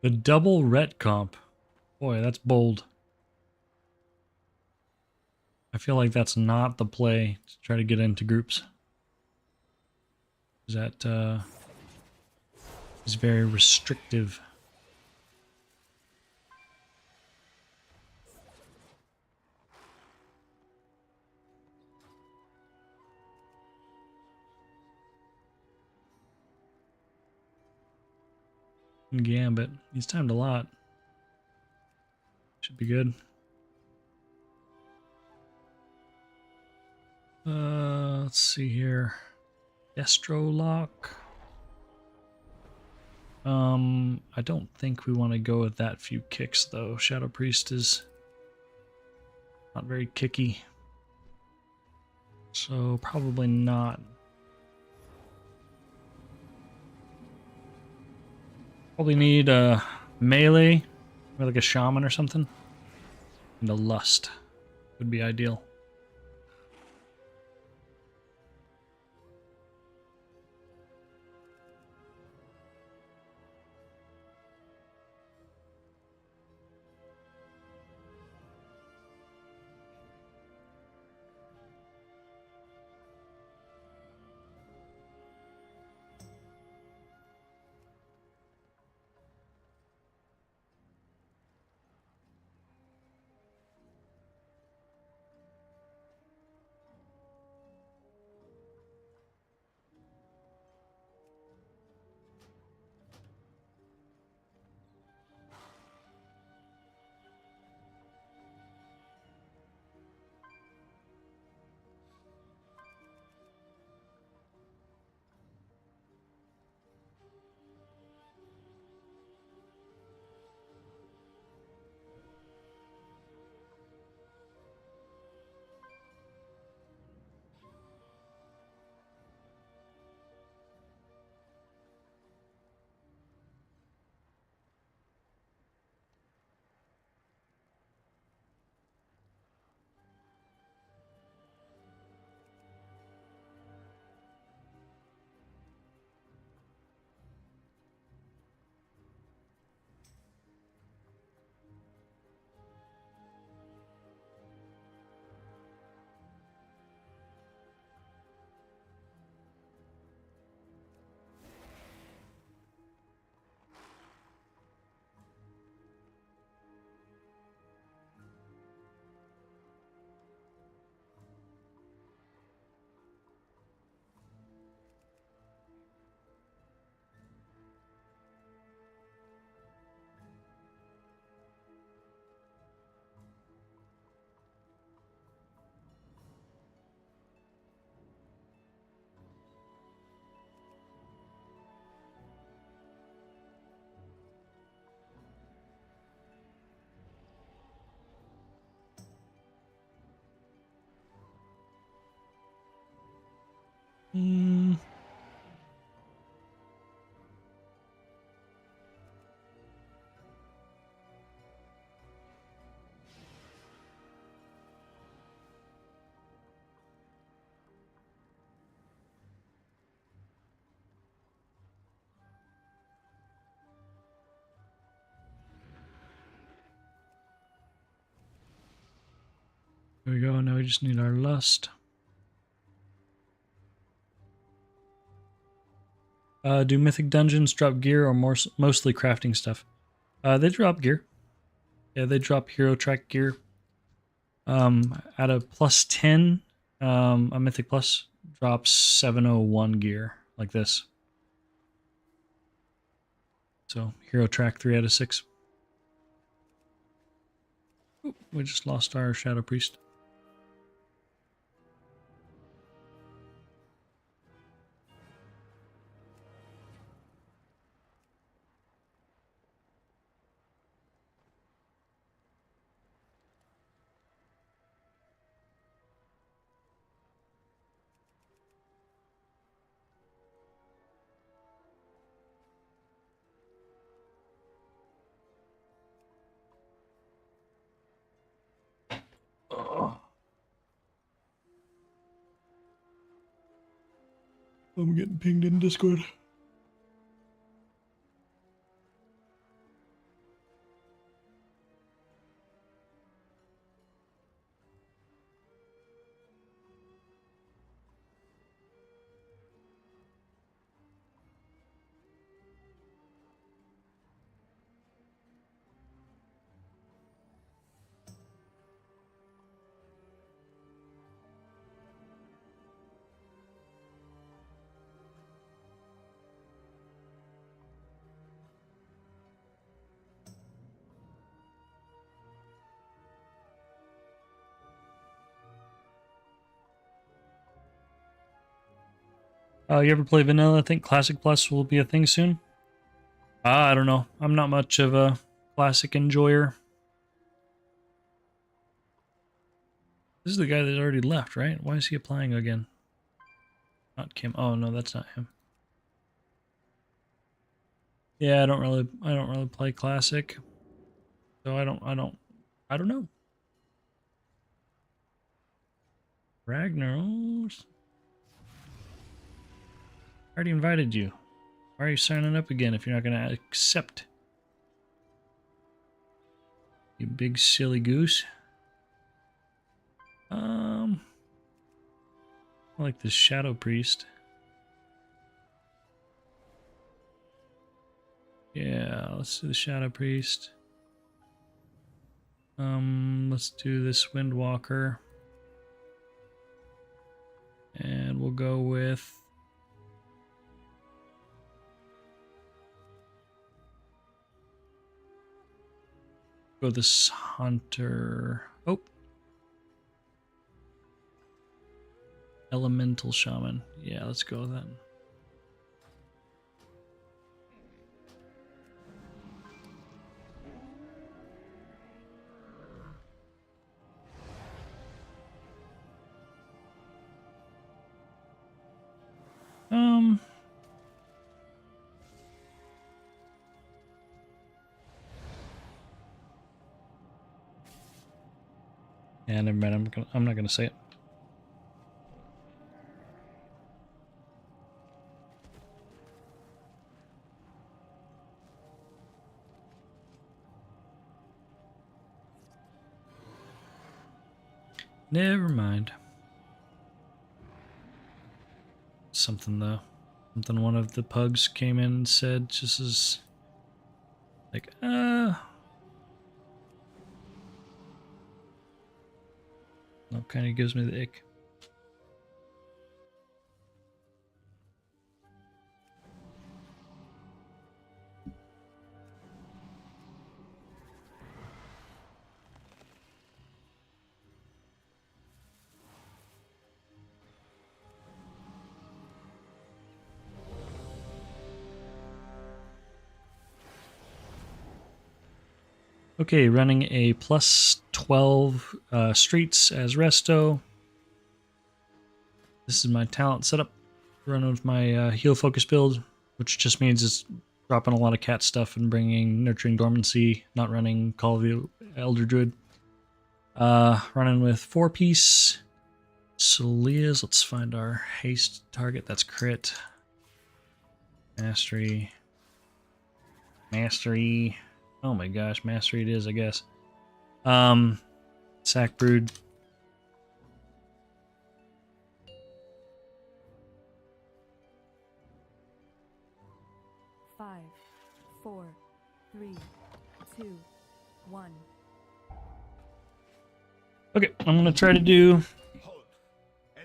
The double ret comp. Boy, that's bold. I feel like that's not the play to try to get into groups. That is very restrictive. Gambit. He's timed a lot. Should be good. Let's see here. Destro lock. I don't think we want to go with that few kicks though. Shadow Priest is not very kicky. So probably not. Probably need a melee, or like a shaman or something. And a lust would be ideal. Mm. There we go. Now we just need our lust. Do mythic dungeons drop gear or mostly crafting stuff? They drop gear. Yeah, they drop hero track gear. At a +10, a mythic plus drops 701 gear like this. So hero track 3 out of 6. Oop, we just lost our Shadow Priest. Oh. I'm getting pinged in Discord. You ever play vanilla? I think Classic Plus will be a thing soon. I don't know. I'm not much of a classic enjoyer. This is the guy that already left, right? Why is he applying again? Not Kim. Oh no, that's not him. Yeah, I don't really play classic. So I don't know. Ragnaros. I already invited you. Why are you signing up again if you're not going to accept? You big silly goose. I like this Shadow Priest. Yeah, let's do the Shadow Priest. Let's do this Windwalker. And we'll go with this Hunter. Oh. Elemental Shaman. Yeah, let's go with that. Yeah, never mind. I'm not gonna say it. Never mind. Something though. Something one of the pugs came in and said just as like, no, kind of gives me the ick. Okay, running a +12 streets as Resto. This is my talent setup. Running with my heal focus build, which just means it's dropping a lot of cat stuff and bringing Nurturing Dormancy, not running Call of the Elder Druid. Running with 4-piece Solias. Let's find our haste target. That's crit. Mastery. Mastery. Oh my gosh, mastery it is, I guess. Sack Brood. Five, 4, 3, 2, 1. Okay, I'm gonna try to do Hold.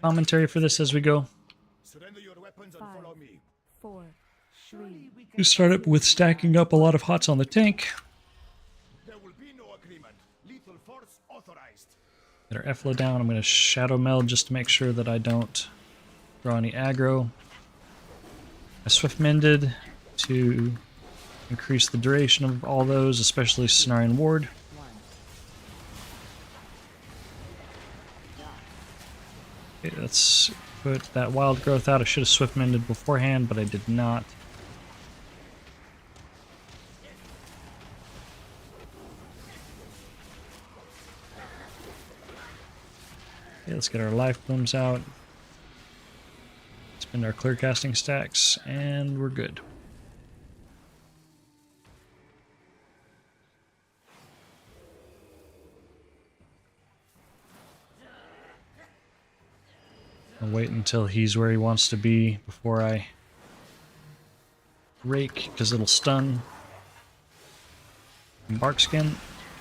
commentary for this as we go. Surrender your weapons and 5, follow me. 4, 3. We start up with stacking up a lot of hots on the tank. There will be no agreement. Lethal force authorized. Get our F-Low down. I'm gonna Shadow Meld just to make sure that I don't draw any aggro. I Swift Mended to increase the duration of all those, especially Cenarian Ward. Okay, let's put that Wild Growth out. I should have Swift Mended beforehand, but I did not. Okay, let's get our Life Blooms out. Spend our clear casting stacks, and we're good. I'll wait until he's where he wants to be before I rake, because it'll stun. Barkskin,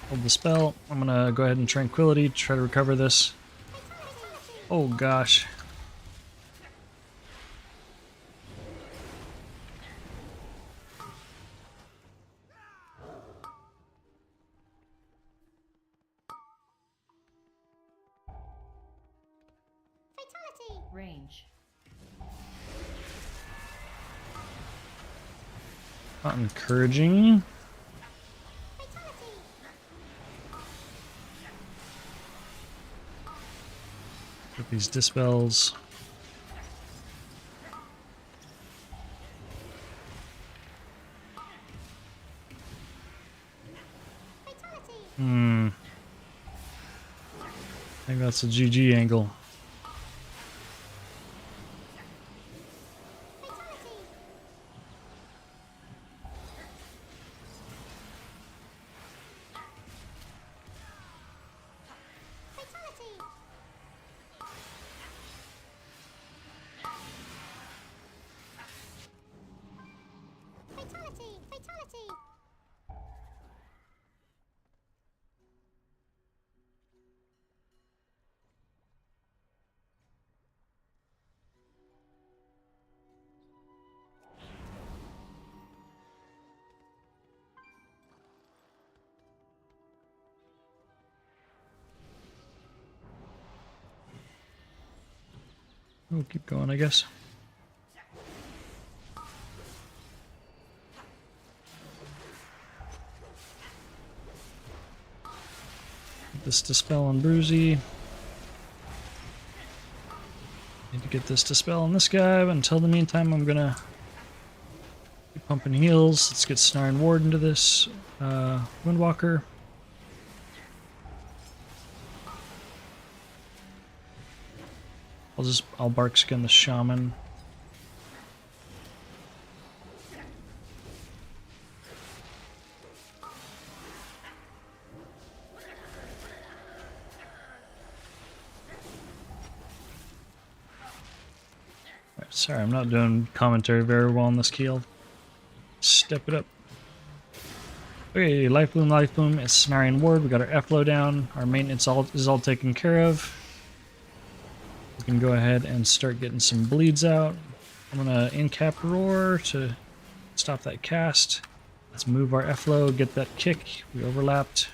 hold the spell. I'm gonna go ahead and Tranquility, try to recover this. Oh gosh. Range. Not encouraging. Get these dispels. I think that's a GG angle. We'll keep going, I guess. Get this Dispel on Bruisey. Need to get this Dispel on this guy, but until the meantime, I'm gonna keep pumping heals. Let's get Snarn Ward into this Windwalker. I'll Barkskin the Shaman. Right, sorry, I'm not doing commentary very well on this keel. Step it up. Okay, Life Bloom, it's Cenarian Ward. We got our F-Low down. Our maintenance is all taken care of. We can go ahead and start getting some bleeds out. I'm gonna Incap Roar to stop that cast. Let's move our F-Low, get that kick. We overlapped.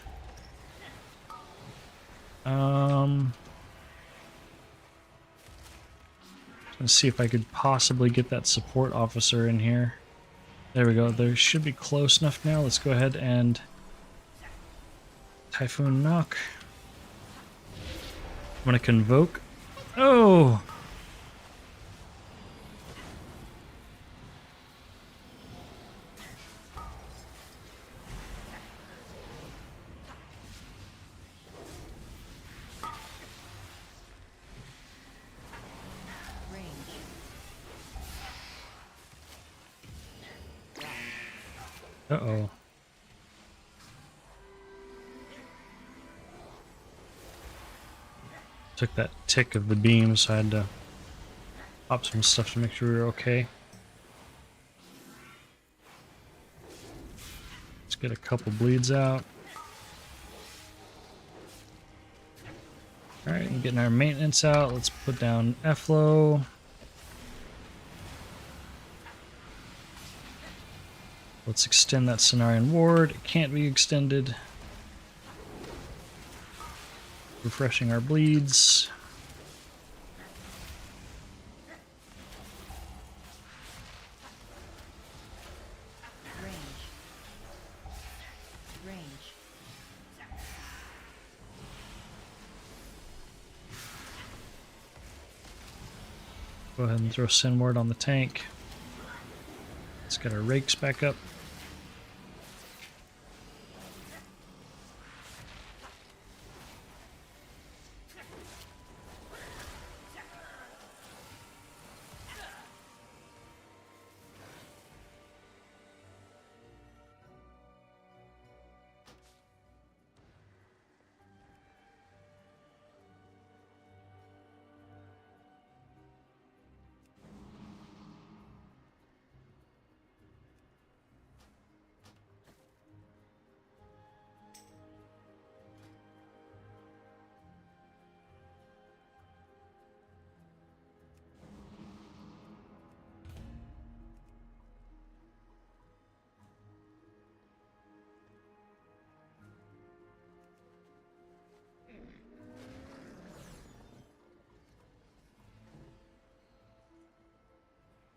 Let's see if I could possibly get that support officer in here. There we go. There should be close enough now. Let's go ahead and Typhoon Knock. I'm gonna Convoke. Oh! Uh-oh. Took that tick of the beam, so I had to pop some stuff to make sure we were okay. Let's get a couple bleeds out. Alright, and getting our maintenance out. Let's put down Efflow. Let's extend that Cenarian Ward. It can't be extended. Refreshing our bleeds. Go ahead and throw Sin Ward on the tank. Let's get our rakes back up.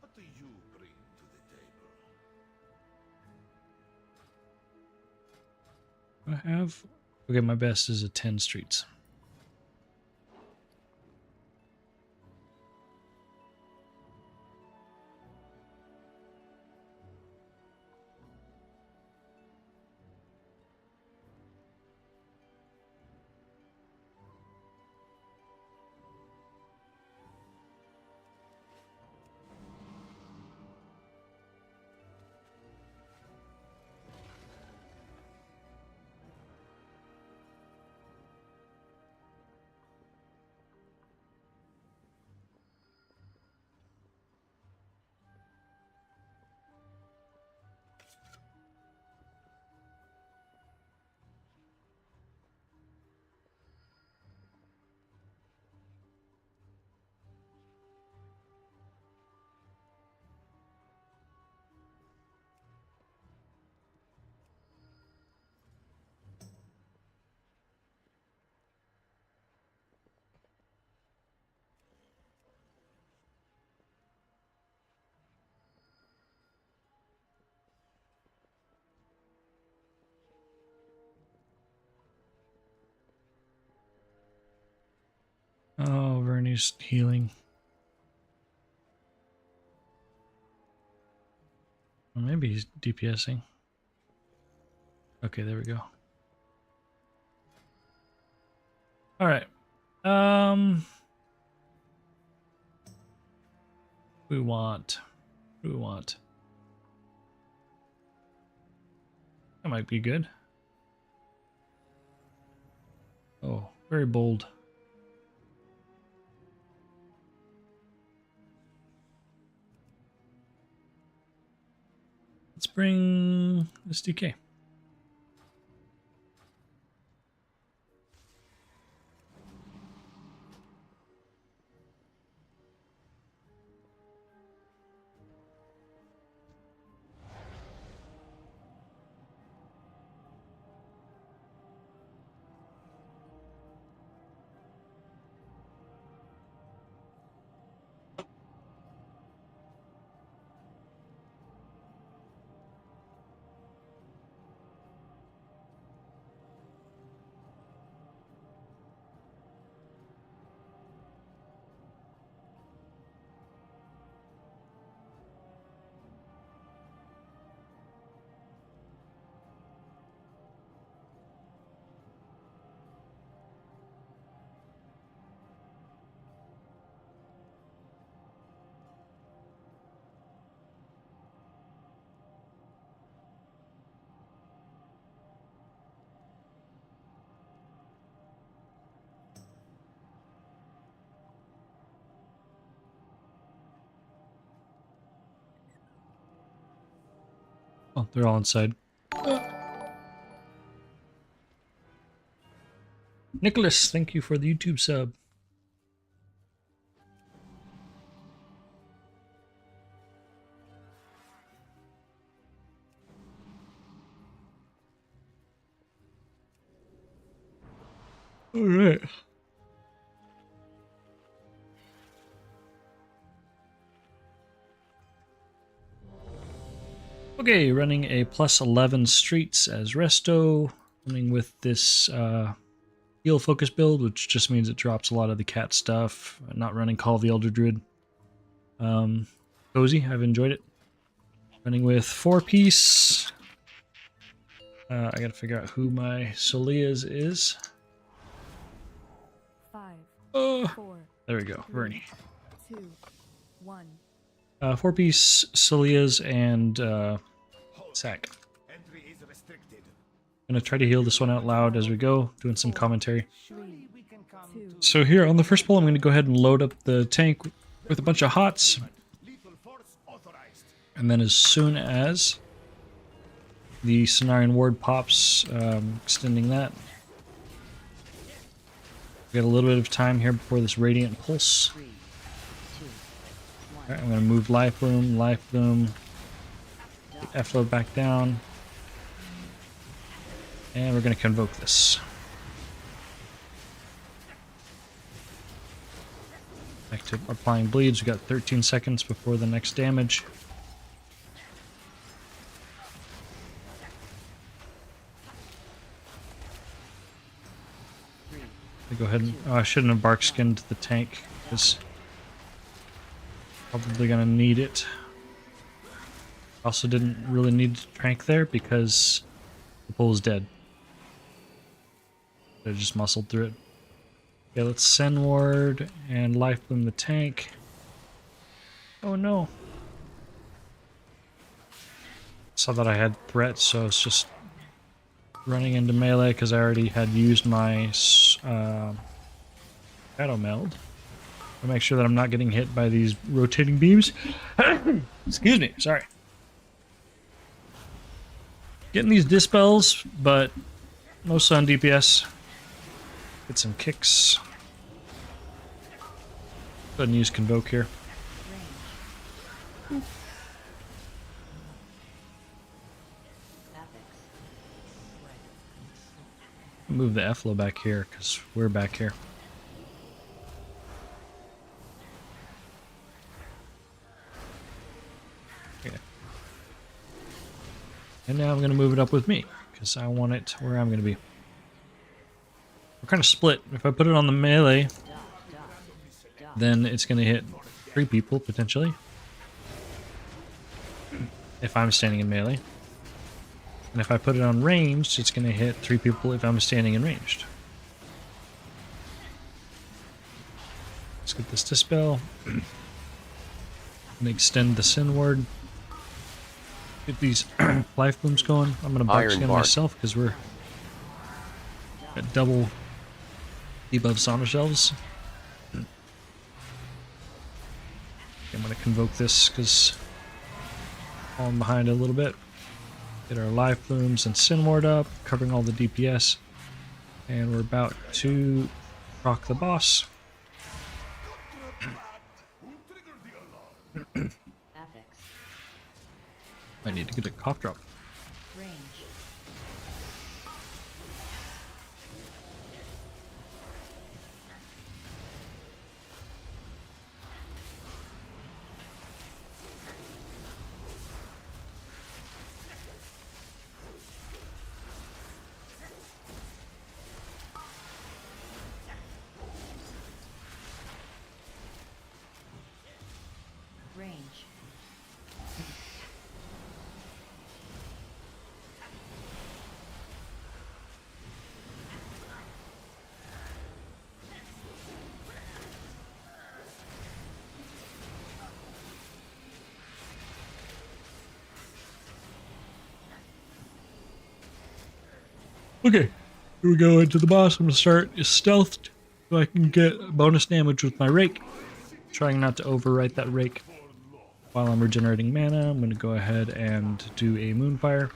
What do you bring to the table? I have. Okay, my best is a 10 streets. Oh, Vernie's healing. Or maybe he's DPSing. Okay, there we go. All right. We want. That might be good. Oh, very bold. Let's bring this DK. Oh, they're all inside. Nicholas, thank you for the YouTube sub. All right. Okay, running a +11 streets as Resto, running with this heal focus build, which just means it drops a lot of the cat stuff. Not running Call of the Elder Druid. Cozy, I've enjoyed it. Running with 4-piece. I gotta figure out who my Solia's is. 5, 4, There we go, Vernie. 2, 1. 4-piece Solia's and Sack. Entry is restricted. Gonna try to heal this one out loud as we go, doing some commentary. 3, 2, So here on the first pull, I'm gonna go ahead and load up the tank with a bunch of hots, Lethal force authorized. and then as soon as the Cenarian Ward pops, extending that. We got a little bit of time here before this Radiant Pulse. Alright, I'm gonna move Life Bloom, F-load back down, and we're gonna convoke this. Back to applying bleeds. We got 13 seconds before the next damage. Go ahead and I shouldn't have bark skinned the tank because probably gonna need it. Also didn't really need to trank there because the pull is dead. I just muscled through it. Okay, let's send ward and life bloom the tank. Oh no. Saw that I had threat, so it's just running into melee because I already had used my Shadow Meld. To make sure that I'm not getting hit by these rotating beams. Excuse me, sorry. Getting these dispels, but mostly on DPS. Get some kicks. Go ahead and use Convoke here. Move the F-low back here, because we're back here. Okay. And now I'm going to move it up with me, because I want it where I'm going to be. We're kind of split. If I put it on the melee, then it's going to hit 3 people, potentially. If I'm standing in melee. And if I put it on ranged, it's going to hit 3 people if I'm standing in ranged. Let's get this Dispel. And extend the Sin Ward. Get these life blooms going. I'm going to bark skin myself because we're at double debuff Sauna Shelves. I'm going to convoke this because I'm falling behind a little bit. Get our life blooms and Sin Ward up, covering all the DPS. And we're about to rock the boss. I need to get a cough drop. Okay, here we go into the boss. I'm going to start stealthed so I can get bonus damage with my rake. Trying not to overwrite that rake. while I'm regenerating mana, I'm going to go ahead and do a Moonfire.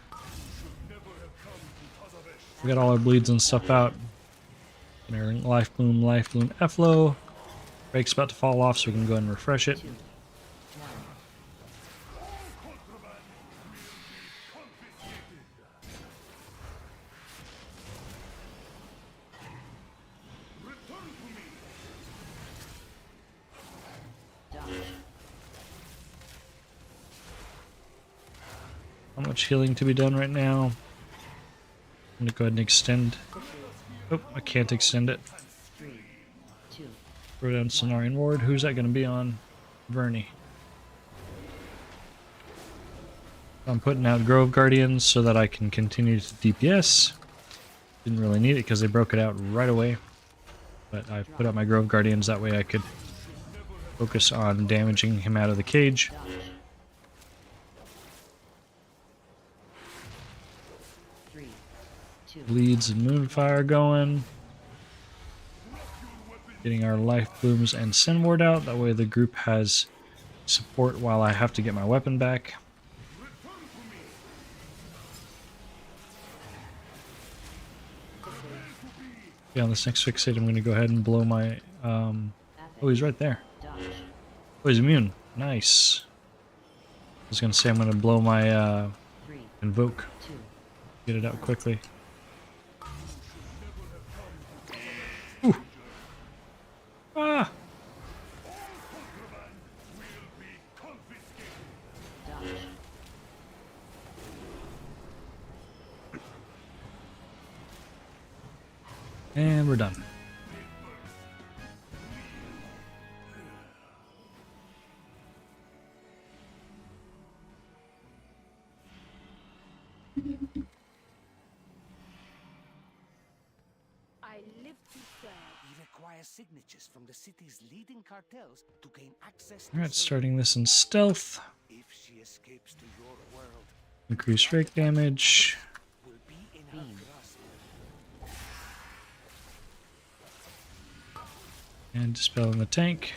We got all our bleeds and stuff out. And our Life Bloom, Efflow. Break's about to fall off, so we can go ahead and refresh it. Not much healing to be done right now. I'm gonna go ahead and extend. Oh, I can't extend it. Throw down Cenarian Ward. Who's that gonna be on? Verney. I'm putting out Grove Guardians so that I can continue to DPS. Didn't really need it because they broke it out right away. But I put out my Grove Guardians, that way I could focus on damaging him out of the cage. Bleeds and Moonfire going. Getting our Life Blooms and Sin Ward out, that way the group has support while I have to get my weapon back. Yeah, on this next fixate, I'm going to go ahead and blow my... oh, he's right there. Oh, he's immune. Nice. I was going to say I'm going to blow my Invoke. Get it out quickly. Ooh. Ah! And we're done. I live to serve. We require signatures from the city's leading cartels to gain access to Alright, starting this in stealth. If she escapes to your world, Increase rake damage. will be in her grasp. And dispelling the tank.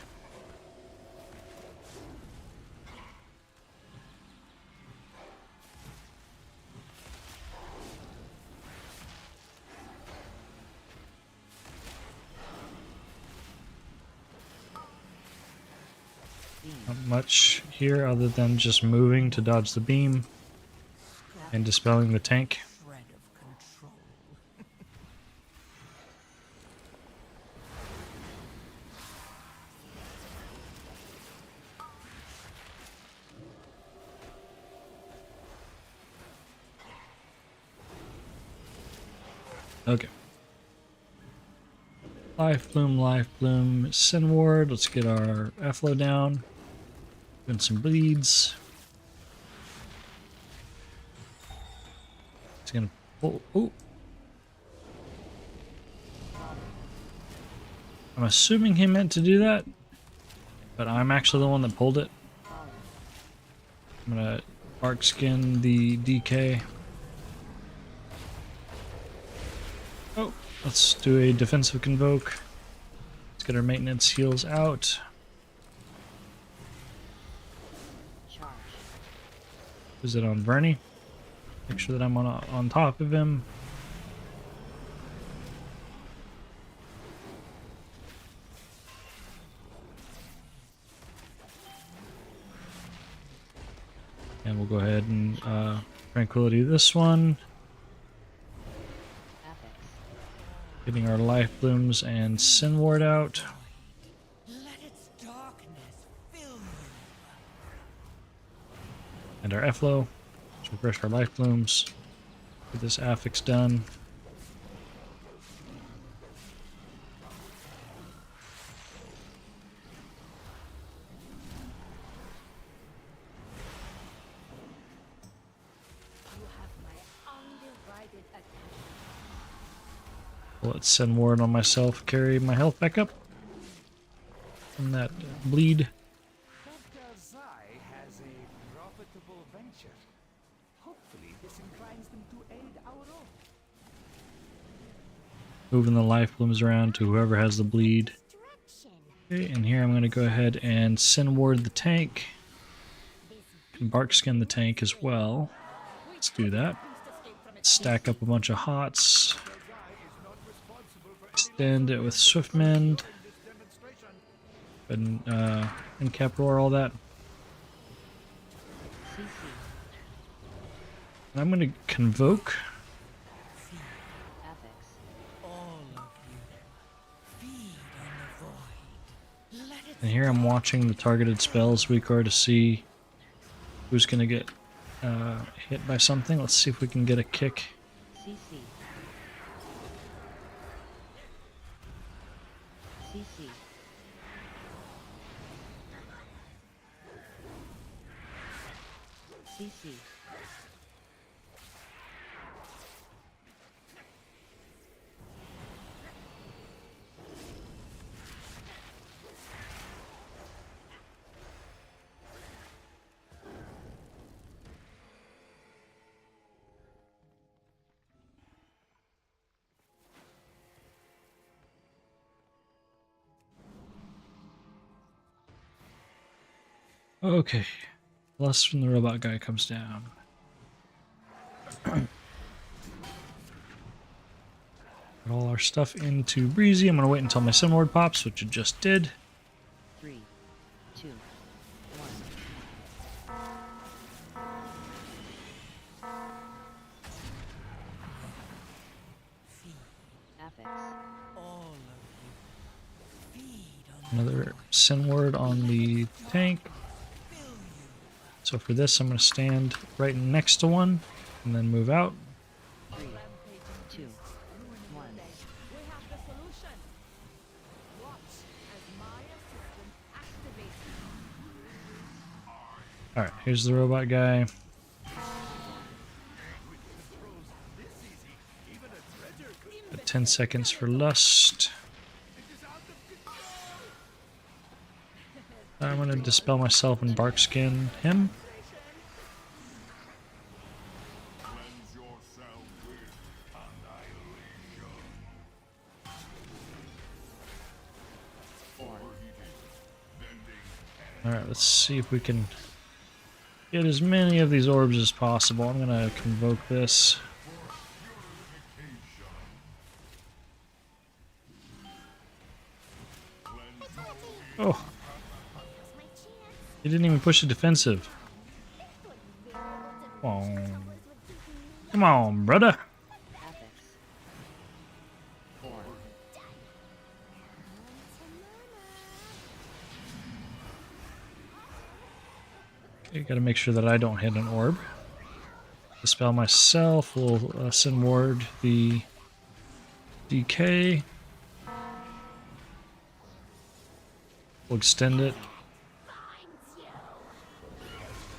Not much here other than just moving to dodge the beam and dispelling the tank. Shred of control. Okay. Life Bloom, Sin Ward. Let's get our Efflow down. Doing some bleeds. It's gonna pull. Oh. I'm assuming he meant to do that, but I'm actually the one that pulled it. I'm gonna Arc Skin the DK. Oh, let's do a defensive convoke. Let's get our maintenance heals out. Is it on Verney? Make sure that I'm on top of him. And we'll go ahead and Tranquility this one. Getting our Life Blooms and Sin Ward out. Let its darkness fill you. And our Efflow. Let's refresh our Life Blooms. Get this affix done. You have my undivided attention. Let's send ward on myself, carry my health back up from that bleed. Zai has a profitable venture. Hopefully this inclines them to aid our own. Moving the Life Blooms around to whoever has the bleed. Okay, and here I'm going to go ahead and Sin Ward the tank. Can bark skin the tank as well. Let's do that. Stack up a bunch of hots. Extend it with Swiftmend. And cap roar all that. And I'm gonna convoke. And here I'm watching the targeted spells we are to see who's gonna get hit by something. Let's see if we can get a kick. Okay, lust from the robot guy comes down. Put all our stuff into Breezy. I'm gonna wait until my Sunward pops, which it just did. 3, 2, 1. Another Sunward on the tank. So for this, I'm going to stand right next to one and then move out. 3, 2, 1. We have the solution. Watch as my assistant activates. Alright, here's the robot guy. Got 10 seconds for lust. I'm going to dispel myself and bark skin him. Alright, let's see if we can get as many of these orbs as possible. I'm going to convoke this. Oh. He didn't even push the defensive. Come on. Come on, brother. Okay, gotta make sure that I don't hit an orb. Dispel myself. We'll send ward the DK. We'll extend it.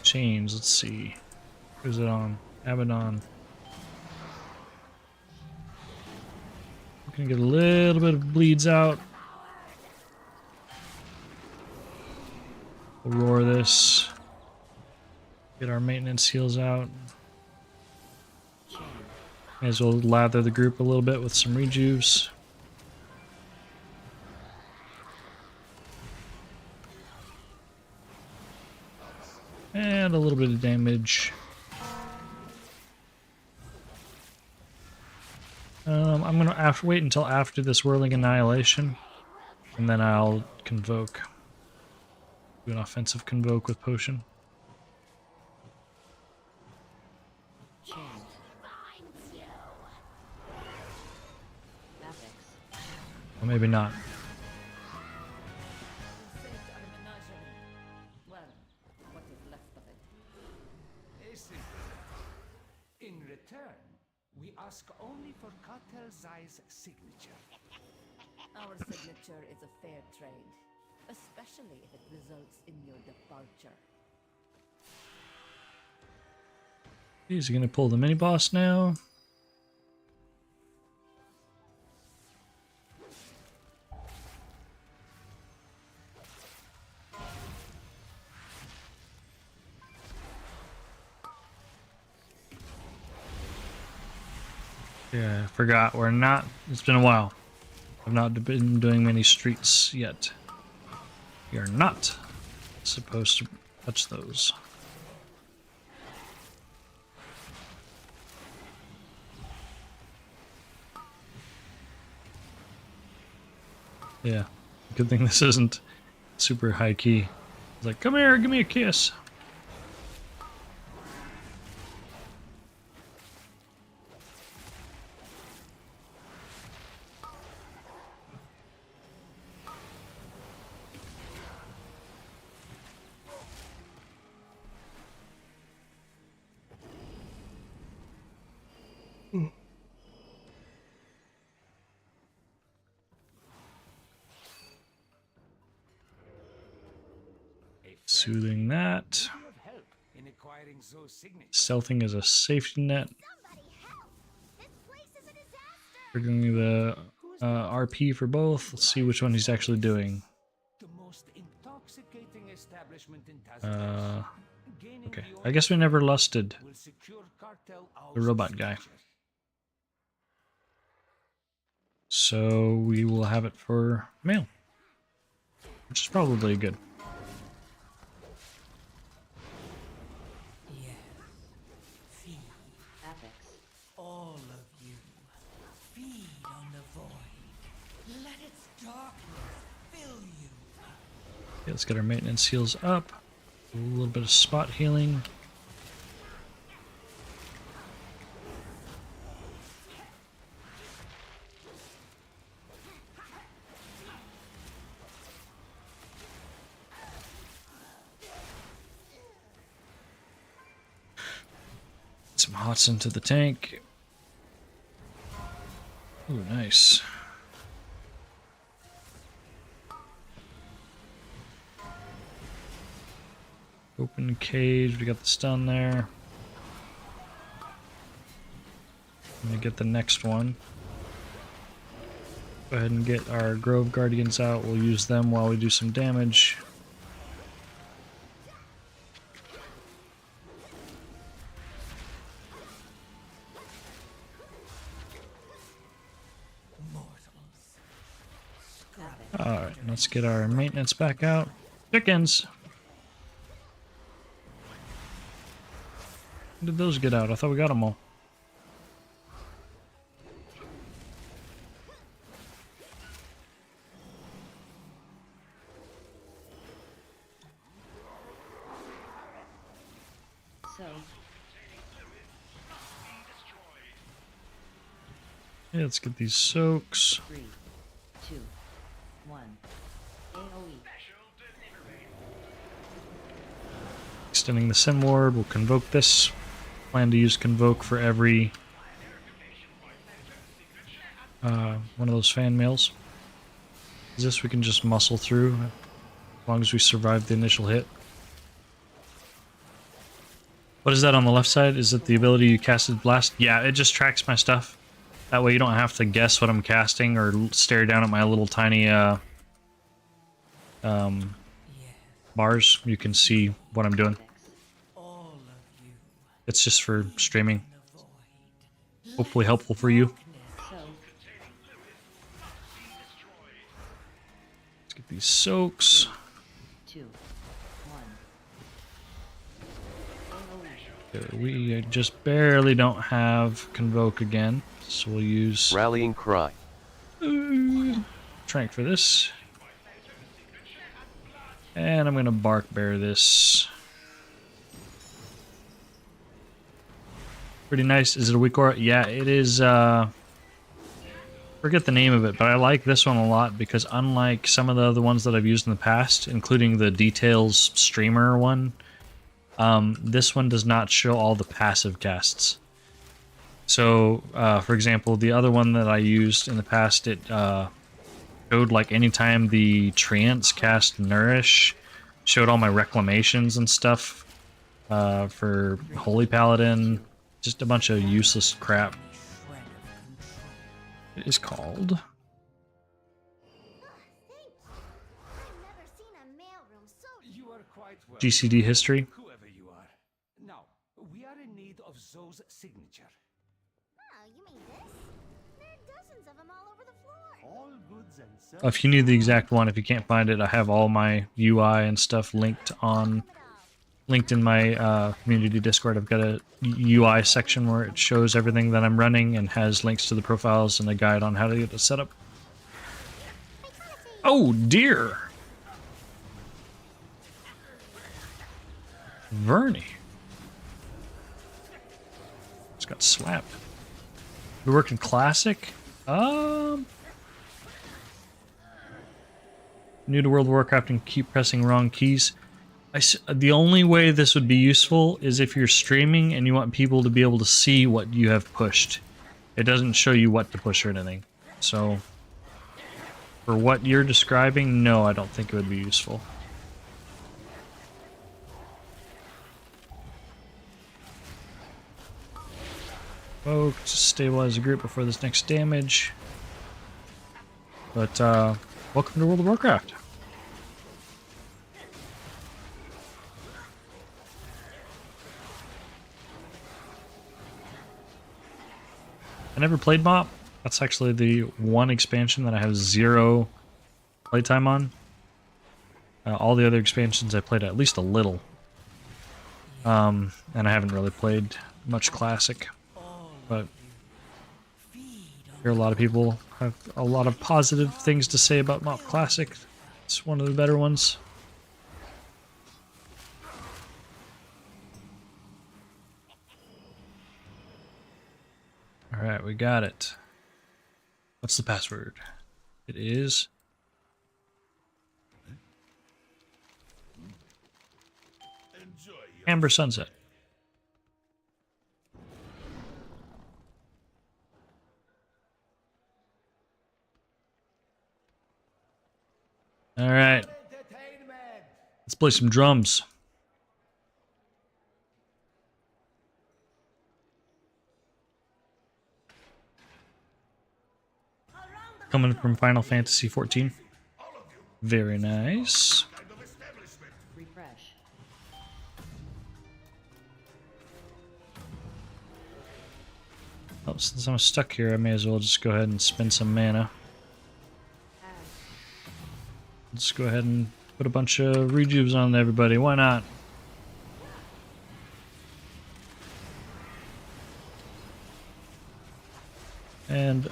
Chains, let's see. Who's it on? Abaddon. We're gonna get a little bit of bleeds out. We'll roar this. Get our maintenance heals out. May as well lather the group a little bit with some rejuves. And a little bit of damage. I'm gonna wait until after this Whirling Annihilation, and then I'll convoke. Do an offensive convoke with potion. Or maybe not. In return, we ask only for Cartel Zai's signature. Our signature is a fair trade, especially if it results in your departure. Is he gonna pull the mini boss now? Yeah, I forgot. We're not. It's been a while. I've not been doing many streets yet. We are not supposed to touch those. Yeah. Good thing this isn't super high key. It's like, come here, give me a kiss. Soothing that. In acquiring those signatures. Stealthing is a safety net. We're doing the RP for both. Let's see which one he's actually doing. The most intoxicating establishment in Tazavesh. Gaining Okay, the I guess we never lusted will secure cartel the robot guy. So we will have it for mail, which is probably good. All of you, feed on the void. Let its darkness fill you. Okay, let's get our maintenance heals up. A little bit of spot healing. Some hots into the tank. Ooh, nice. Open cage, we got the stun there. I'm gonna get the next one. Go ahead and get our Grove Guardians out. We'll use them while we do some damage. Alright, let's get our maintenance back out. Chickens! When did those get out? I thought we got them all. So, Yeah, let's get these soaks. 3, 2, 1. AOE. Extending the Sin Ward, we'll convoke this. Plan to use convoke for every one of those fan mails. This we can just muscle through as long as we survive the initial hit. What is that on the left side? Is it the ability you casted blast? Yeah, it just tracks my stuff. That way you don't have to guess what I'm casting or stare down at my little tiny bars. You can see what I'm doing. It's just for streaming. Hopefully helpful for you. So, Let's get these soaks. 2, 1. Okay, we just barely don't have convoke again, so we'll use Rallying cry. Trank for this. And I'm gonna bark bear this. Pretty nice. Is it a weak aura? Yeah, it is. Forget the name of it, but I like this one a lot because unlike some of the other ones that I've used in the past, including the Details streamer one, this one does not show all the passive casts. So, for example, the other one that I used in the past, it showed like anytime the Treants cast Nourish, showed all my reclamations and stuff for Holy Paladin. Just a bunch of useless crap. It is called GCD History. Whoever you are. Now, we are in need of Zoe's signature. You mean this? There are dozens of them all over the floor. All goods and services. If you need the exact one, if you can't find it, I have all my UI and stuff linked in my community Discord. I've got a UI section where it shows everything that I'm running and has links to the profiles and a guide on how to get it set up. Oh dear. Vernie. Just got slapped. We work in Classic? New to World of Warcraft and keep pressing wrong keys. The only way this would be useful is if you're streaming and you want people to be able to see what you have pushed. It doesn't show you what to push or anything. So, for what you're describing, no, I don't think it would be useful. Oh, just stabilize the group before this next damage. But, welcome to World of Warcraft. I never played MOP. That's actually the one expansion that I have 0 playtime on. All the other expansions I played at least a little. And I haven't really played much Classic. But I hear a lot of people have a lot of positive things to say about MOP Classic. It's one of the better ones. Alright, we got it. What's the password? It is... Amber Sunset. Alright. Let's play some drums. Coming from Final Fantasy 14. Very nice. Refresh. Oh, since I'm stuck here, I may as well just go ahead and spend some mana. Let's go ahead and put a bunch of rejuves on everybody. Why not? And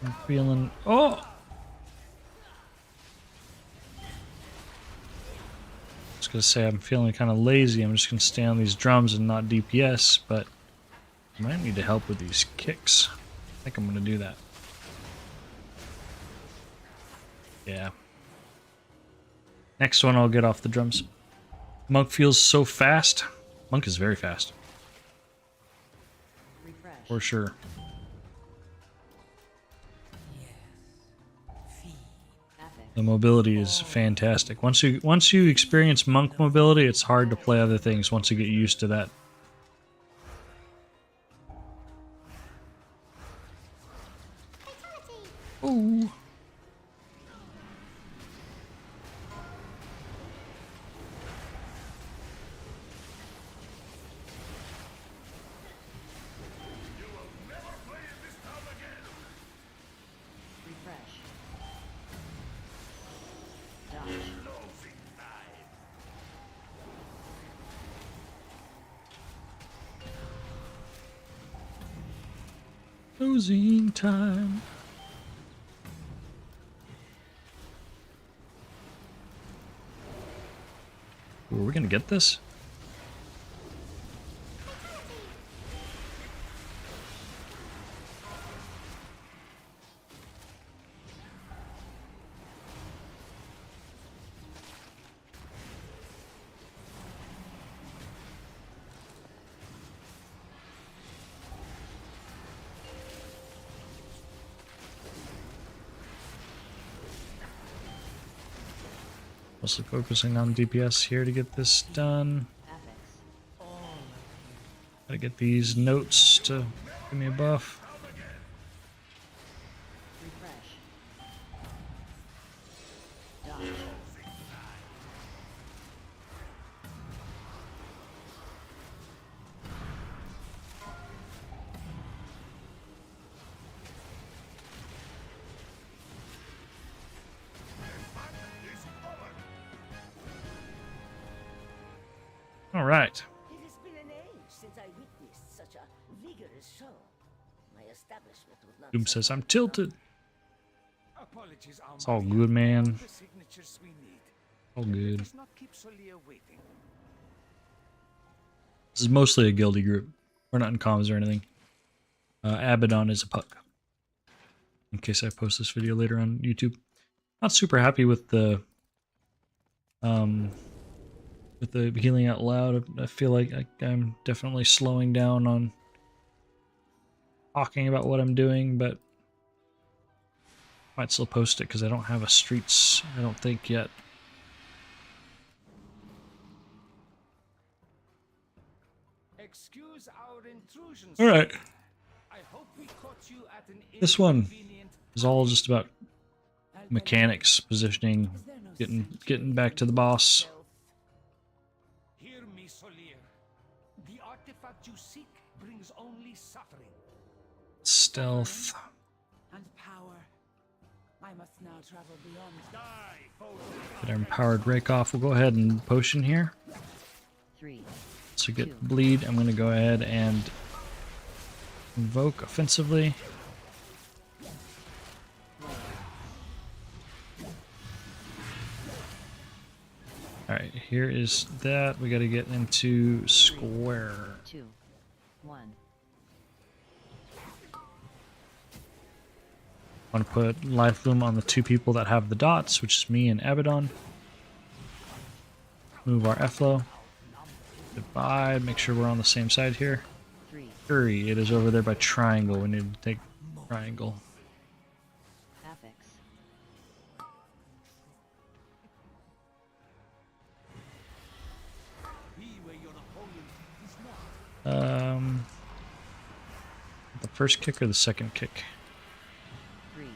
I'm feeling... Oh! I was going to say I'm feeling kind of lazy. I'm just going to stay on these drums and not DPS, but I might need to help with these kicks. I think I'm going to do that. Yeah. Next one I'll get off the drums. Monk feels so fast. Monk is very fast. Refresh. For sure. The mobility is fantastic. Once you experience monk mobility, it's hard to play other things once you get used to that. Ooh. Closing time. Ooh, are we gonna get this? Mostly focusing on DPS here to get this done. Gotta get these notes to give me a buff. All right. It has been an age since I witnessed such a vigorous show. My establishment would not... Doom says I'm tilted. Apologies. Messages are It's all my good, man. the signatures we need. All good. Let's not keep Solia waiting. This is mostly a guildy group. We're not in comms or anything. Abaddon is a puck. In case I post this video later on YouTube. Not super happy with the healing out loud. I feel like I'm definitely slowing down on talking about what I'm doing, but might still post it because I don't have a streets, I don't think, yet. Excuse our intrusion. All right. I hope we caught you at an This one inconvenient is all just about mechanics, positioning, getting back to the boss. Hear me, Solir. The artifact you seek brings only suffering. Stealth. And power. I must now travel beyond. Get our empowered rake off. We'll go ahead and potion here. 3. So get bleed. I'm going to go ahead and invoke offensively. Alright, here is that. We got to get into square. 2. 1. I want to put Life Bloom on the 2 people that have the dots, which is me and Abaddon. Move our Efflo. Goodbye. Make sure we're on the same side here. 3. Priory, it is over there by triangle. We need to take triangle. Affix. The first kick or the second kick? 3.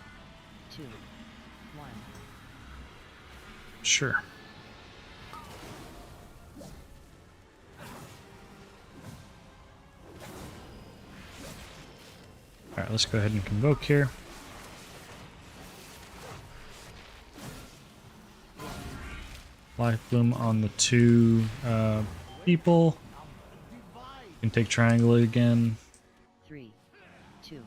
2. 1. Sure. Alright, let's go ahead and convoke here. Life Bloom on the 2 people. You can take triangle again. 3. 2.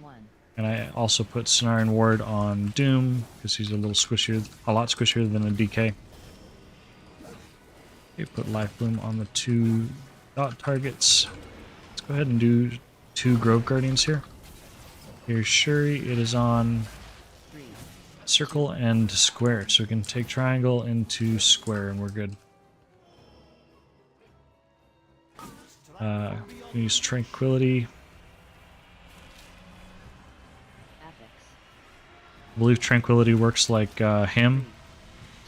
1. And I also put Cenarian Ward on Doom, because he's a little squishier, a lot squishier than a DK. Okay, put Life Bloom on the 2 dot targets. Let's go ahead and do 2 Grove Guardians here. Here's Shuri, it is on 3. circle and square, so we can take triangle into square and we're good. Use Tranquility. Affix. I believe Tranquility works like Hymn,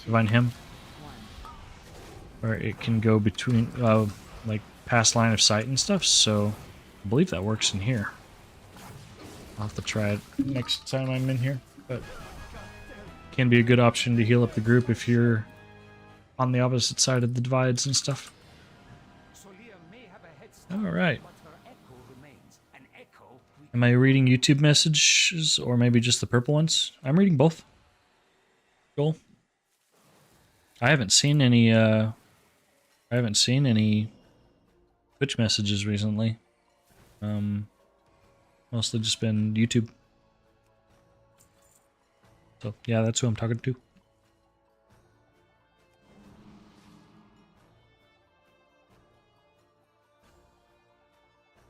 Divine Hymn, 1. where it can go between, like, past line of sight and stuff, so I believe that works in here. I'll have to try it next time I'm in here, but can be a good option to heal up the group if you're on the opposite side of the divides and stuff. Solia may have a head start, Alright. but her echo remains. An echo we Am I reading YouTube messages or maybe just the purple ones? I'm reading both. Cool. I haven't seen any Twitch messages recently. Mostly just been YouTube. So yeah, that's who I'm talking to.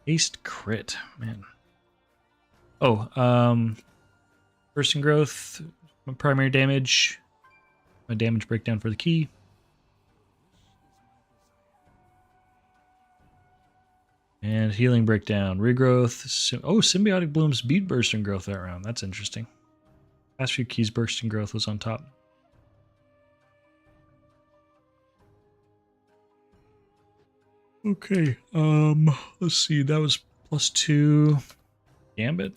Haste crit, man. Oh, bursting growth, my primary damage, my damage breakdown for the key. And healing breakdown, regrowth. Symbiotic Blooms beat bursting growth that round. That's interesting. Last few keys bursting growth was on top. Okay, let's see. That was +2 Gambit.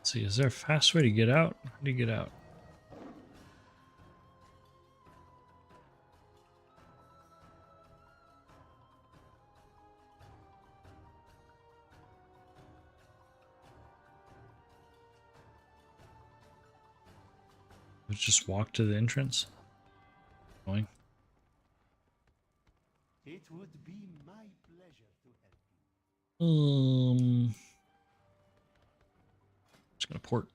Let's see, is there a fast way to get out? How do you get out? Let's just walk to the entrance. Going. It would be my pleasure to help you. Just gonna port.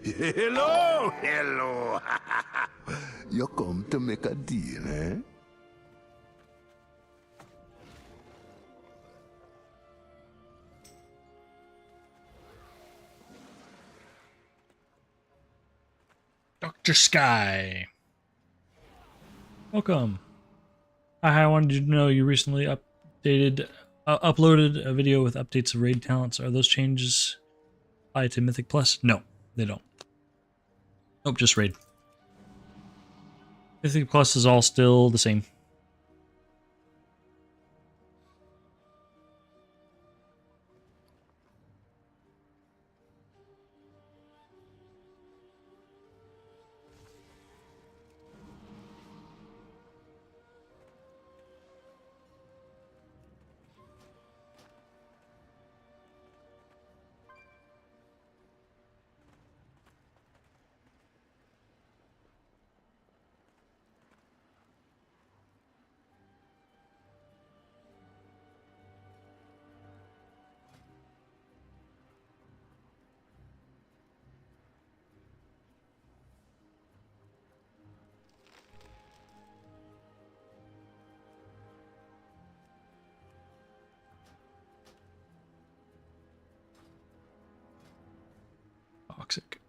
Hello, hello. You come to make a deal, eh? Dr. Sky. Welcome. Hi, I wanted you to know you recently uploaded a video with updates of raid talents. Are those changes applied to Mythic Plus? No, they don't. Nope, just raid. Mythic Plus is all still the same. Toxic.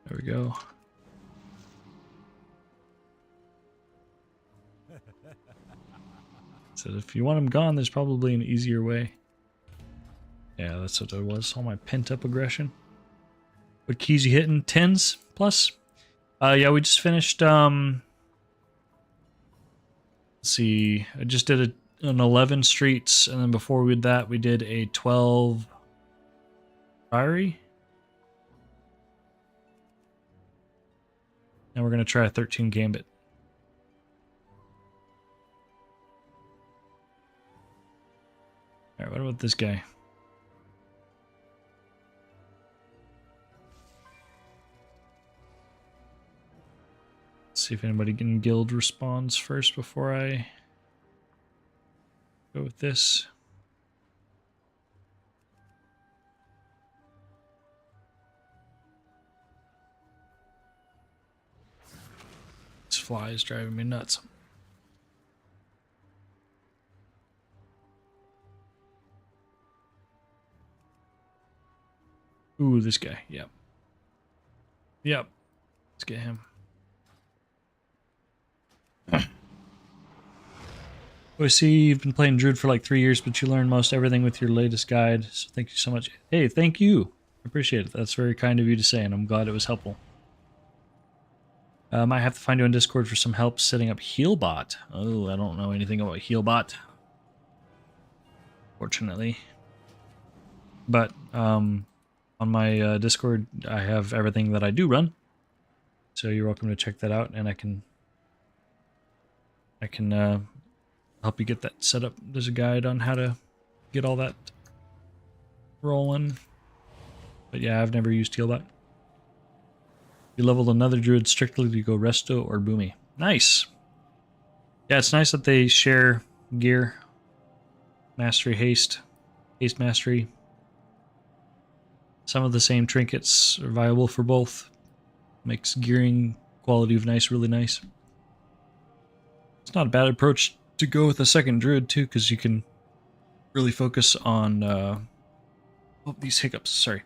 There we go. So if you want them gone, there's probably an easier way. Yeah, that's what it was. All my pent-up aggression. What keys you hitting? 10s plus? Yeah, we just finished, let's see. I just did an 11 streets, and then before we did that, we did a 12 Priory. And we're going to try a 13 Gambit. Alright, what about this guy? Let's see if anybody in guild responds first before I go with this. This fly is driving me nuts. Ooh, this guy. Yep. Yep. Let's get him. I see you've been playing Druid for like 3 years, but you learned most everything with your latest guide. So thank you so much. Hey, thank you. I appreciate it. That's very kind of you to say, and I'm glad it was helpful. Might have to find you on Discord for some help setting up Healbot. Oh, I don't know anything about Healbot, fortunately. But on my Discord, I have everything that I do run, so you're welcome to check that out, and I can help you get that set up. There's a guide on how to get all that rolling. But yeah, I've never used Healbot. You leveled another druid strictly to go Resto or Boomy. Nice. Yeah, it's nice that they share gear. Mastery, haste mastery. Some of the same trinkets are viable for both. Makes gearing quality of nice really nice. It's not a bad approach to go with a second druid too, because you can really focus on oh, these hiccups, sorry.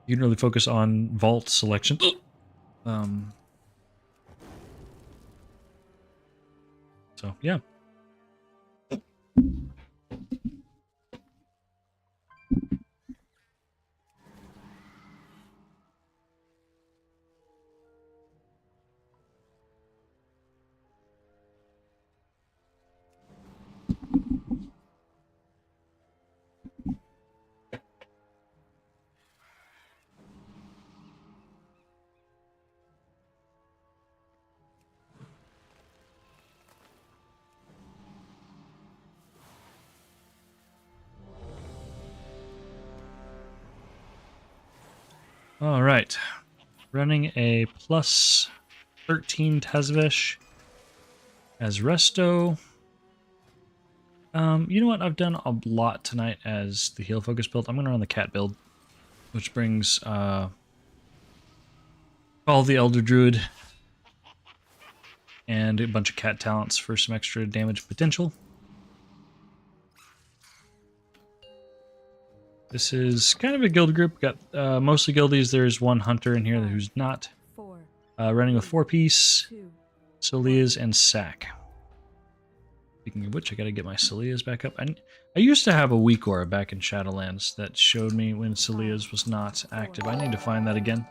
You can really focus on vault selection. So yeah. All right, running a plus 13 Tazavesh as Resto. You know what? I've done a lot tonight as the heal focus build. I'm going to run the cat build, which brings all the Elder Druid and a bunch of cat talents for some extra damage potential. This is kind of a guild group. Got mostly guildies. There's one hunter in here who's not. Running with 4-piece, Celias, and Sack. Speaking of which, I gotta get my Celias back up. I used to have a weak aura back in Shadowlands that showed me when Celias was not active. I need to find that again.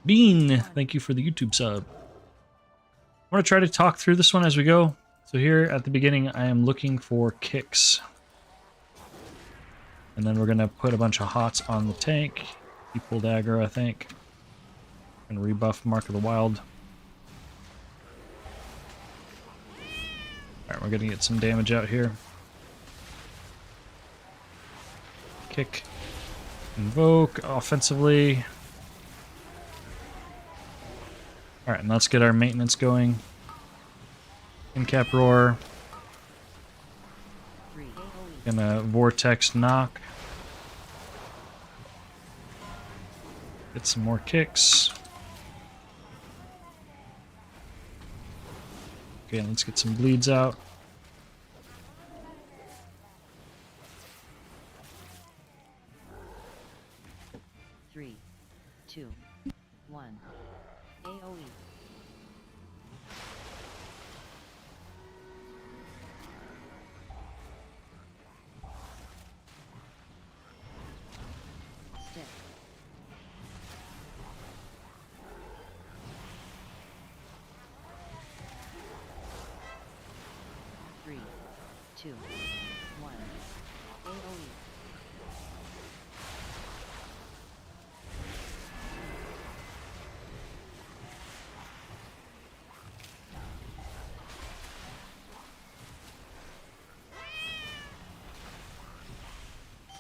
Bean, thank you for the YouTube sub. I want to try to talk through this one as we go. So here at the beginning, I am looking for kicks. And then we're going to put a bunch of hots on the tank. He pulled aggro, I think. And rebuff Mark of the Wild. Alright, we're going to get some damage out here. Kick. Invoke offensively. Alright, and let's get our maintenance going. Incap Roar. Gonna Vortex Knock. Get some more kicks. Okay, let's get some bleeds out. Three, two, one. AOE. Stick. 3, 2, 1. AOE.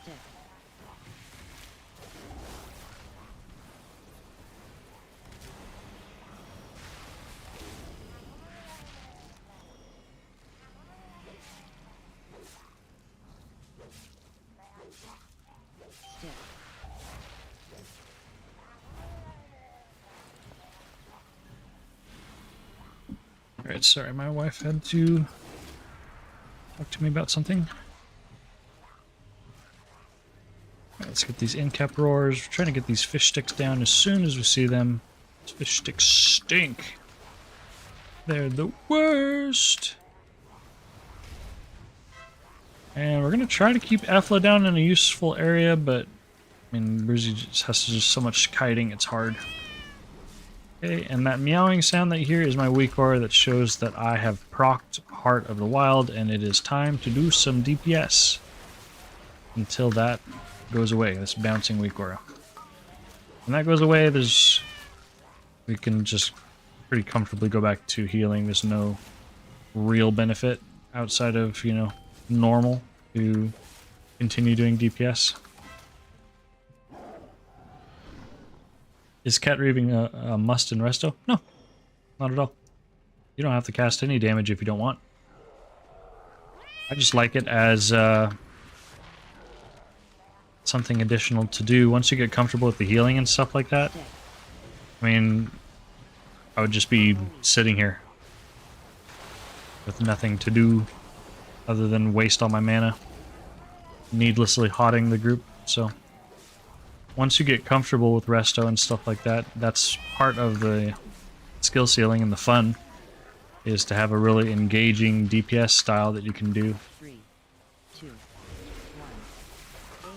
Stick. Stick. Alright, sorry, my wife had to talk to me about something. Alright, let's get these Incap Roars. We're trying to get these fish sticks down as soon as we see them. These fish sticks stink. They're the worst. And we're going to try to keep Aphla down in a useful area, but I mean, Bruzy just has to do so much kiting, it's hard. Okay, and that meowing sound that you hear is my weak aura that shows that I have procced Heart of the Wild, and it is time to do some DPS. Until that goes away, this bouncing weak aura. When that goes away, we can just pretty comfortably go back to healing. There's no real benefit outside of, you know, normal to continue doing DPS. Is cat reaving a must in Resto? No, not at all. You don't have to cast any damage if you don't want. I just like it as something additional to do once you get comfortable with the healing and stuff like that. I mean, I would just be sitting here with nothing to do other than waste all my mana, needlessly hotting the group. So once you get comfortable with Resto and stuff like that, that's part of the skill ceiling and the fun, is to have a really engaging DPS style that you can do. 3, 2, 1. AoE.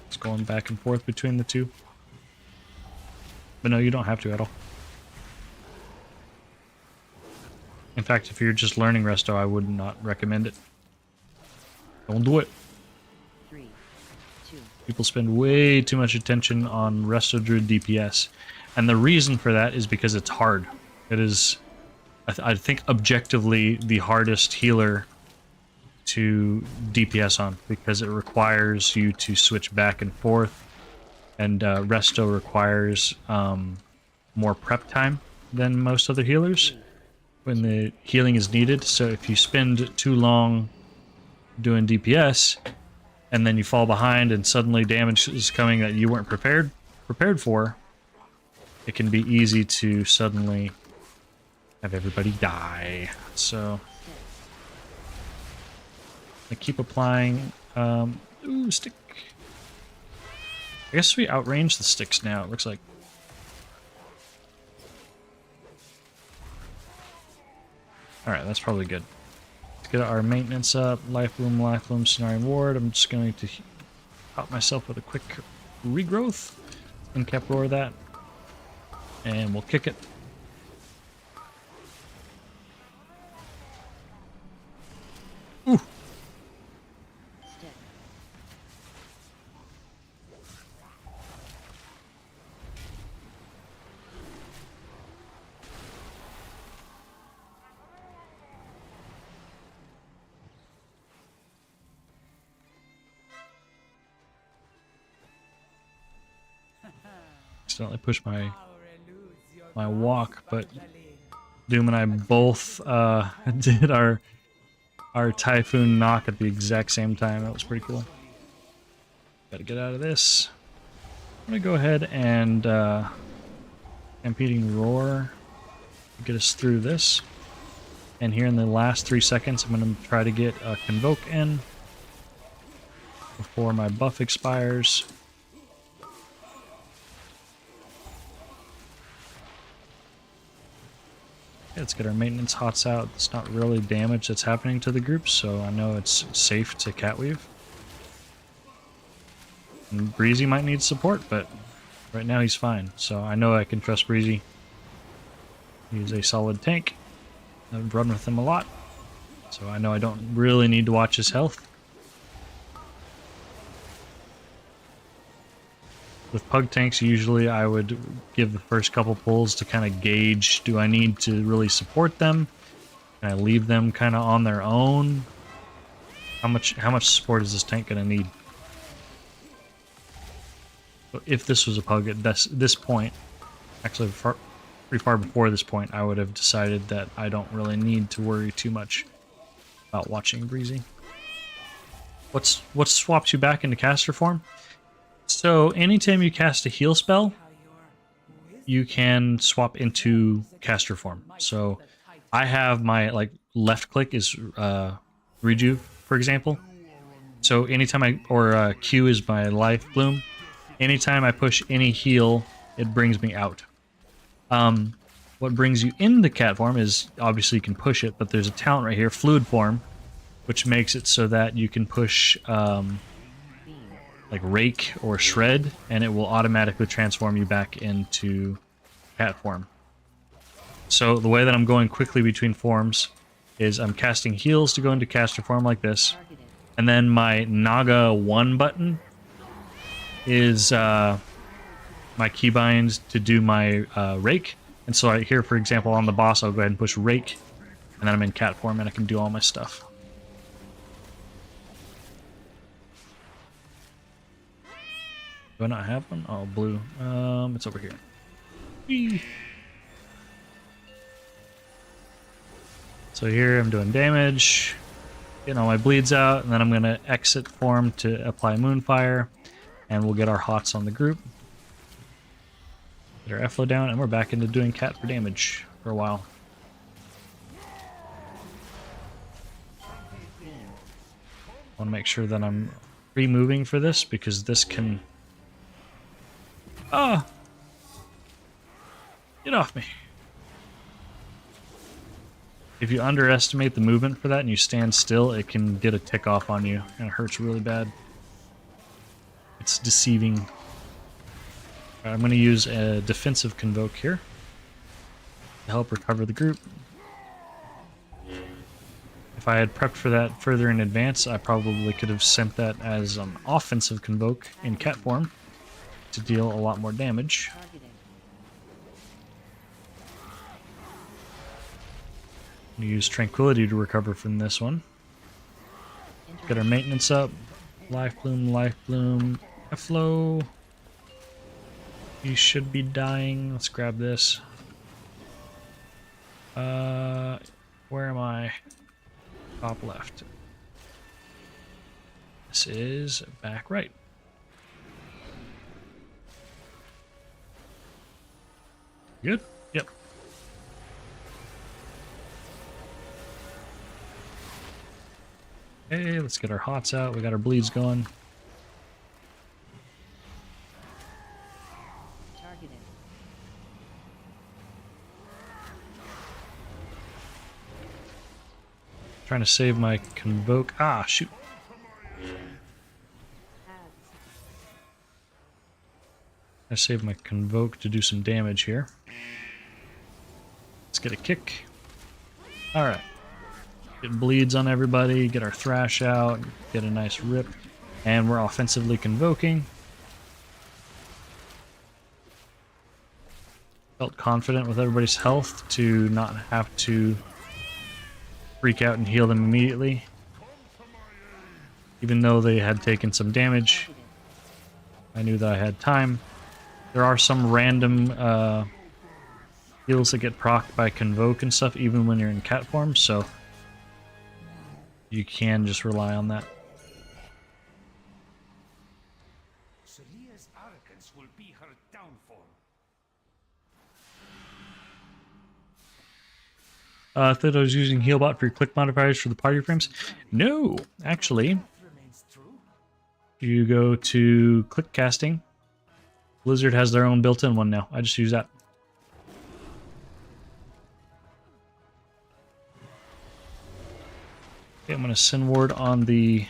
It's going back and forth between the two. But no, you don't have to at all. In fact, if you're just learning Resto, I would not recommend it. Don't do it. 3, 2. People spend way too much attention on Resto Druid DPS. And the reason for that is because it's hard. It is, I think, objectively the hardest healer to DPS on, because it requires you to switch back and forth. And Resto requires more prep time than most other healers when the healing is needed. So if you spend too long doing DPS and then you fall behind and suddenly damage is coming that you weren't prepared for, it can be easy to suddenly have everybody die. So I keep applying ooh, stick. I guess we outrange the sticks now, it looks like. Alright, that's probably good. Let's get our maintenance up. Life Bloom, Cenarian Ward. I'm just going to pop myself with a quick regrowth. And cap roar that. And we'll kick it. Ooh! Stick. Accidentally pushed my walk, but Doom and I both did our Typhoon knock at the exact same time. That was pretty cool. Gotta get out of this. I'm gonna go ahead and Stampeding Roar to get us through this. And here in the last 3 seconds, I'm gonna try to get a Convoke in before my buff expires. Let's get our maintenance hots out. It's not really damage that's happening to the group, so I know it's safe to catweave. And Breezy might need support, but right now he's fine. So I know I can trust Breezy. He's a solid tank. I've run with him a lot, so I know I don't really need to watch his health. With pug tanks, usually I would give the first couple pulls to kind of gauge, do I need to really support them? Can I leave them kind of on their own? How much support is this tank going to need? So if this was a pug at this point, actually pretty far before this point, I would have decided that I don't really need to worry too much about watching Breezy. What swaps you back into caster form? So anytime you cast a heal spell, you can swap into caster form. So I have my left click is rejuve, for example. So anytime Q is my life bloom. Anytime I push any heal, it brings me out. What brings you into cat form is obviously you can push it, but there's a talent right here, fluid form, which makes it so that you can push like rake or shred, and it will automatically transform you back into cat form. So the way that I'm going quickly between forms is I'm casting heals to go into caster form like this, and then my Naga 1 button is my keybind to do my rake. And so right here, for example, on the boss, I'll go ahead and push rake, and then I'm in cat form and I can do all my stuff. Do I not have one? Oh, blue. It's over here. Whee! So here I'm doing damage, getting all my bleeds out, and then I'm going to exit form to apply Moonfire, and we'll get our hots on the group. Get our FLO down, and we're back into doing cat for damage for a while. I want to make sure that I'm removing for this, because this can... Ah! Get off me. If you underestimate the movement for that and you stand still, it can get a tick off on you, and it hurts really bad. It's deceiving. Right, I'm going to use a defensive convoke here to help recover the group. If I had prepped for that further in advance, I probably could have sent that as an offensive convoke in cat form to deal a lot more damage. I'm going to use Tranquility to recover from this one. Get our maintenance up. Life Bloom, FLO. You should be dying. Let's grab this. Where am I? Top left. This is back right. Good? Yep. Okay, let's get our hots out. We got our bleeds going. Targeted. Trying to save my convoke. Ah, shoot. I saved my convoke to do some damage here. Let's get a kick. Alright. Get bleeds on everybody, get our thrash out, get a nice rip, and we're offensively convoking. Felt confident with everybody's health to not have to freak out and heal them immediately. Even though they had taken some damage, I knew that I had time. There are some random heals that get procced by convoke and stuff, even when you're in cat form, so you can just rely on that. Celia's arrogance will be her downfall. I thought I was using Healbot for your click modifiers for the party frames. No, actually, you go to click casting. Blizzard has their own built-in one now. I just use that. Okay, I'm going to Sin Ward on the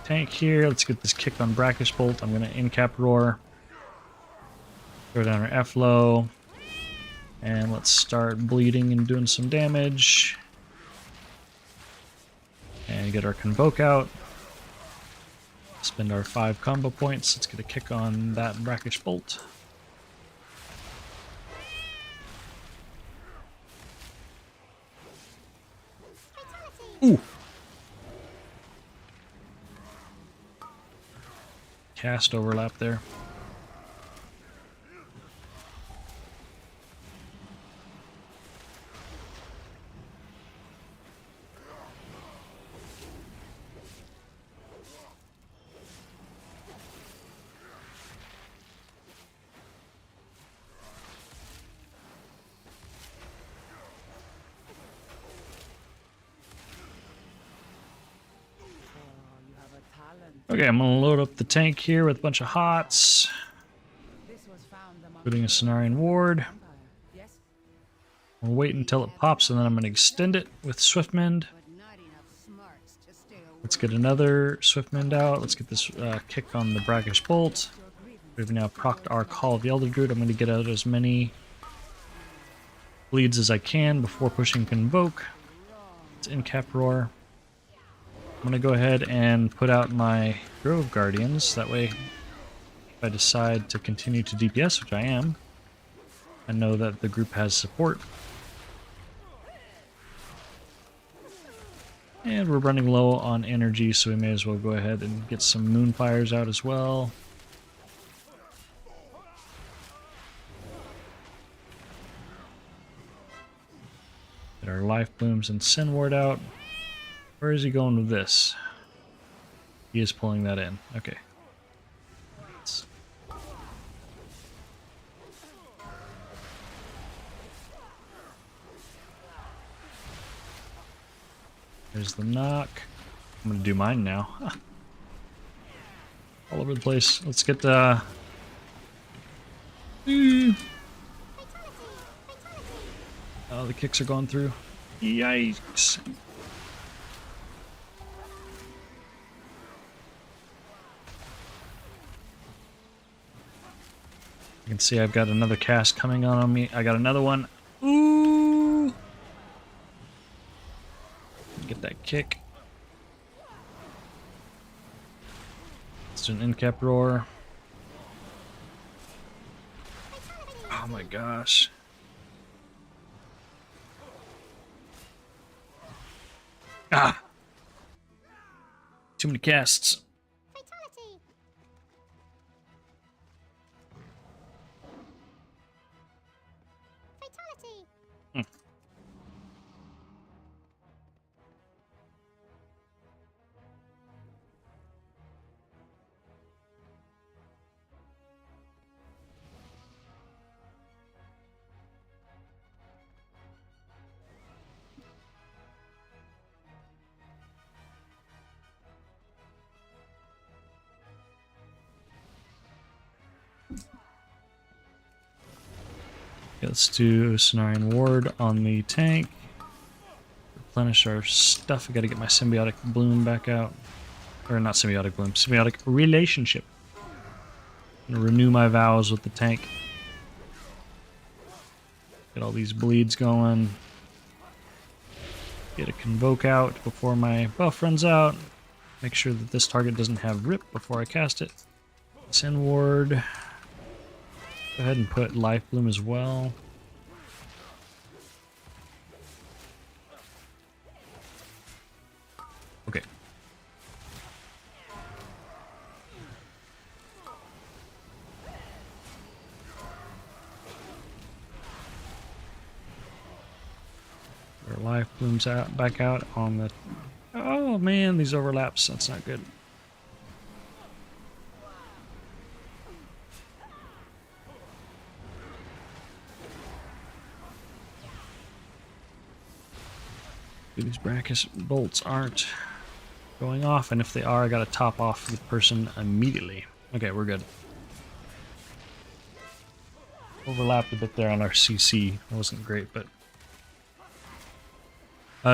tank here. Let's get this kick on Brackish Bolt. I'm going to Incap Roar. Throw down our FLO. And let's start bleeding and doing some damage. And get our Convoke out. Spend our 5 combo points. Let's get a kick on that Brackish Bolt. Ooh! Cast overlap there. Okay, I'm gonna load up the tank here with a bunch of hots, including a Cenarian Ward. We'll wait until it pops, and then I'm gonna extend it with Swiftmend. Let's get another Swiftmend out. Let's get this kick on the Brackish Bolt. We've now procced our Call of the Elder Druid. I'm going to get out as many bleeds as I can before pushing Convoke. It's Incap Roar. I'm going to go ahead and put out my Grove Guardians. That way, if I decide to continue to DPS, which I am, I know that the group has support. And we're running low on energy, so we may as well go ahead and get some Moonfires out as well. Get our Life Blooms and Sin Ward out. Where is he going with this? He is pulling that in. Okay. There's the knock. I'm gonna do mine now. All over the place. Let's get the... Oh, the kicks are going through. Yikes. You can see I've got another cast coming on me. I got another one. Ooh! Get that kick. Let's do an Incap Roar. Oh my gosh. Ah! Too many casts. Fatality. Fatality. Let's do Cenarian Ward on the tank. Replenish our stuff. I gotta get my Symbiotic Bloom back out. Or not Symbiotic Bloom, Symbiotic Relationship. I'm gonna renew my vows with the tank. Get all these bleeds going. Get a Convoke out before my buff runs out. Make sure that this target doesn't have Rip before I cast it. Sin Ward. Go ahead and put Life Bloom as well. Okay. Our Life Blooms out, back out on the... Oh man, these overlaps, that's not good. These Brackish bolts aren't going off, and if they are, I gotta top off the person immediately. Okay, we're good. Overlapped a bit there on our CC. It wasn't great, but...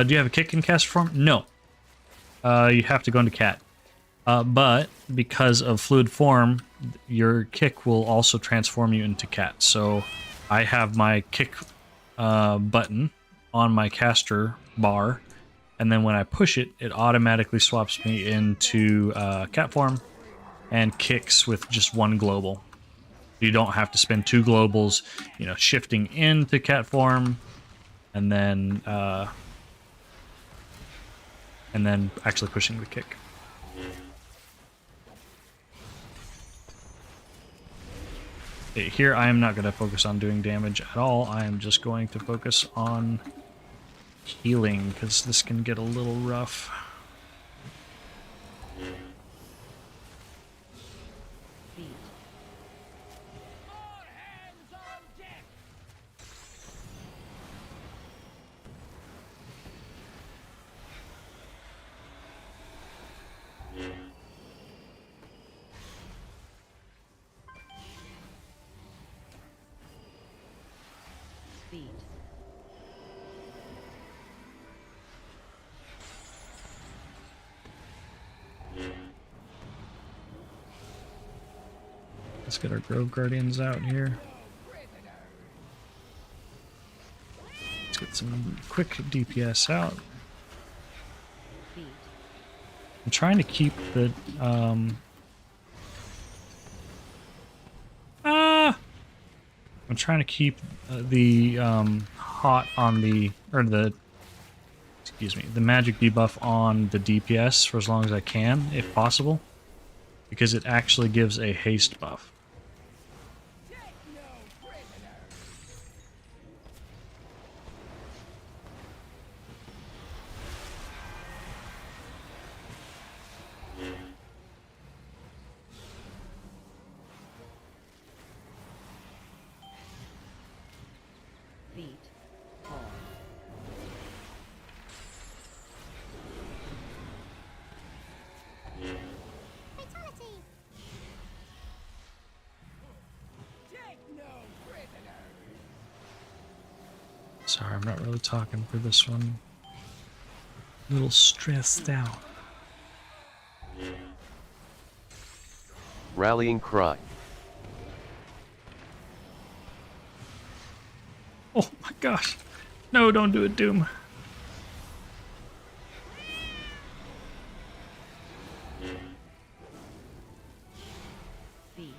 do you have a kick and cast form? No. You have to go into cat. But because of fluid form, your kick will also transform you into cat. So I have my kick button on my caster bar, and then when I push it, it automatically swaps me into cat form and kicks with just one global. You don't have to spend two globals, you know, shifting into cat form and then actually pushing the kick. Okay, here I am not going to focus on doing damage at all. I am just going to focus on healing, because this can get a little rough. Let's get our Grove Guardians out here. Let's get some quick DPS out. Feet. I'm trying to keep the I'm trying to keep the hot on the the magic debuff on the DPS for as long as I can, if possible, because it actually gives a haste buff. Feet. Fall. Sorry, I'm not really talking for this one. A little stressed out. Rallying cry. Oh my gosh. No, don't do it, Doom. Feet.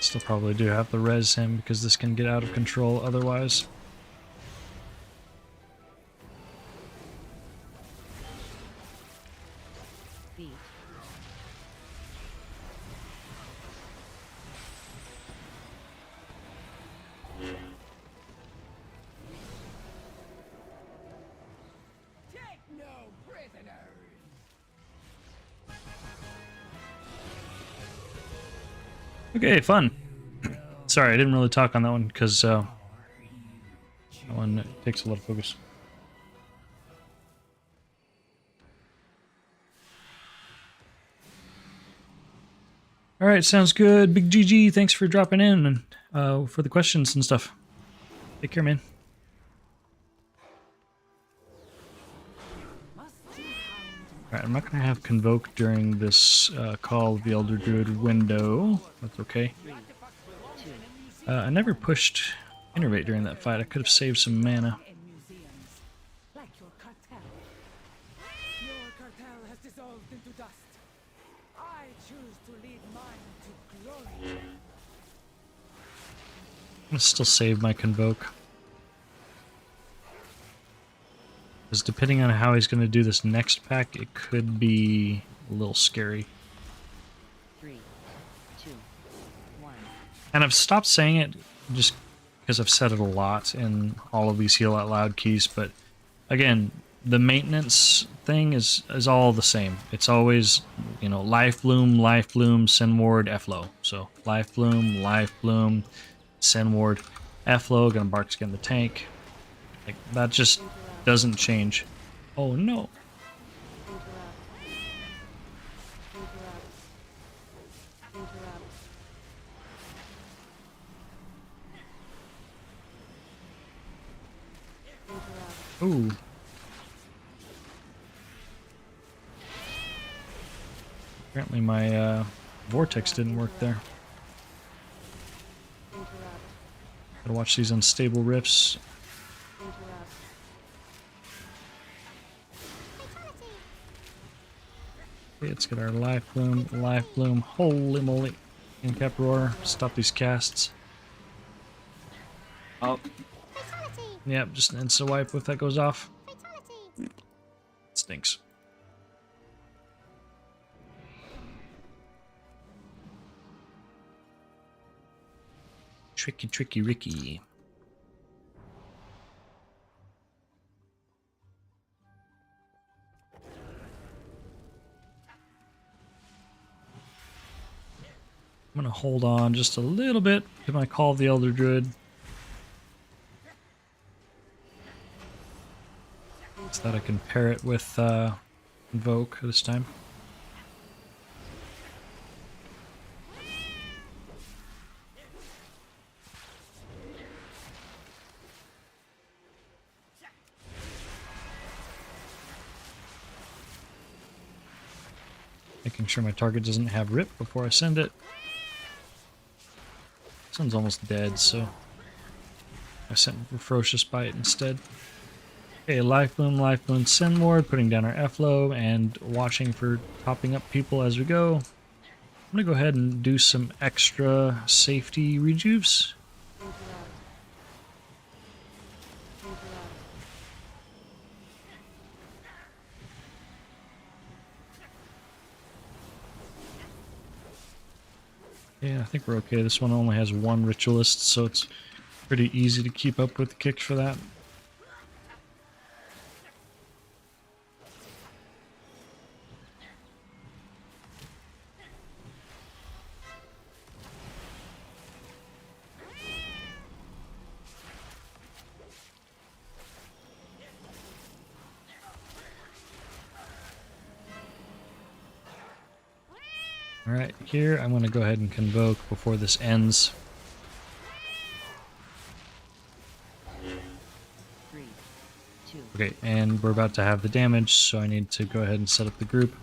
Still probably do have to res him because this can get out of control otherwise. Feet. Okay, fun. Sorry, I didn't really talk on that one because that one takes a lot of focus. All right, sounds good. Big GG, thanks for dropping in and for the questions and stuff. Take care, man. Alright, I'm not going to have Convoke during this Call of the Elder Druid window. That's okay. I never pushed Innervate during that fight. I could have saved some mana. In museums, like your cartel. Your cartel has dissolved into dust. I choose to lead mine to glory. I'm going to still save my Convoke. Because depending on how he's going to do this next pack, it could be a little scary. 3, 2, 1. And I've stopped saying it just because I've said it a lot in all of these Heal Out Loud keys, but again, the maintenance thing is all the same. It's always, you know, Life Bloom, Send Ward, F-Low. So Life Bloom, Send Ward, F-Low, gonna Bark Skin the tank. Like, that just doesn't change. Oh no. Ooh. Apparently my vortex didn't work there. Gotta watch these unstable rifts. Okay, let's get our Life Bloom. Holy moly. Incap Roar. Stop these casts. Oh. Yep, just an insta wipe if that goes off. Stinks. Tricky Ricky. I'm gonna hold on just a little bit to my Call of the Elder Druid. So that I can pair it with Invoke this time. Making sure my target doesn't have rip before I send it. This one's almost dead, so I sent Ferocious Bite instead. Okay, Life Bloom, Send Ward, putting down our F-Low, and watching for topping up people as we go. I'm going to go ahead and do some extra safety rejuves. Yeah, I think we're okay. This one only has one Ritualist, so it's pretty easy to keep up with the kicks for that. Alright, here I'm going to go ahead and Convoke before this ends. 3, 2. Okay, and we're about to have the damage, so I need to go ahead and set up the group.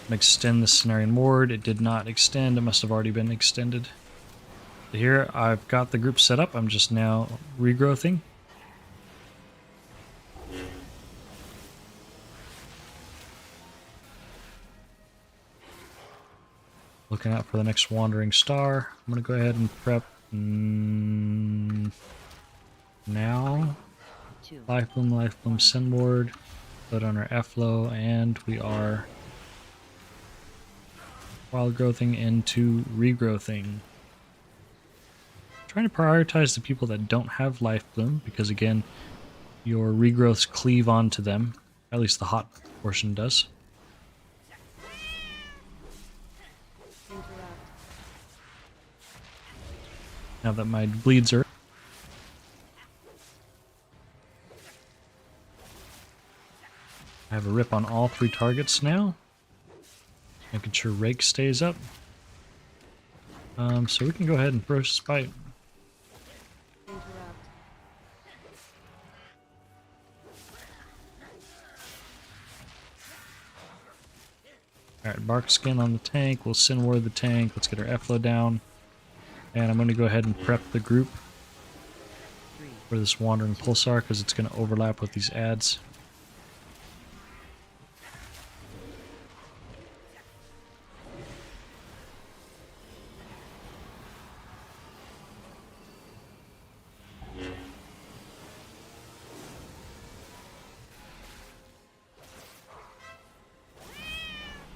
And extend the Cenarian Ward. It did not extend, it must have already been extended. So here I've got the group set up, I'm just now regrowthing. Looking out for the next Wandering Star. I'm going to go ahead and prep now. 2. Life Bloom, Send Ward. Put on our F-Low, and we are wild growthing into regrowthing. Trying to prioritize the people that don't have Life Bloom, because again, your regrowths cleave onto them. At least the hot portion does. Now that my bleeds are... I have a rip on all 3 targets now. Making sure Rake stays up. So we can go ahead and Ferocious Bite. Alright, Bark Skin on the tank. We'll Sin Ward the tank. Let's get our F-Low down. And I'm going to go ahead and prep the group for this Wandering Pulsar because it's going to overlap with these ads.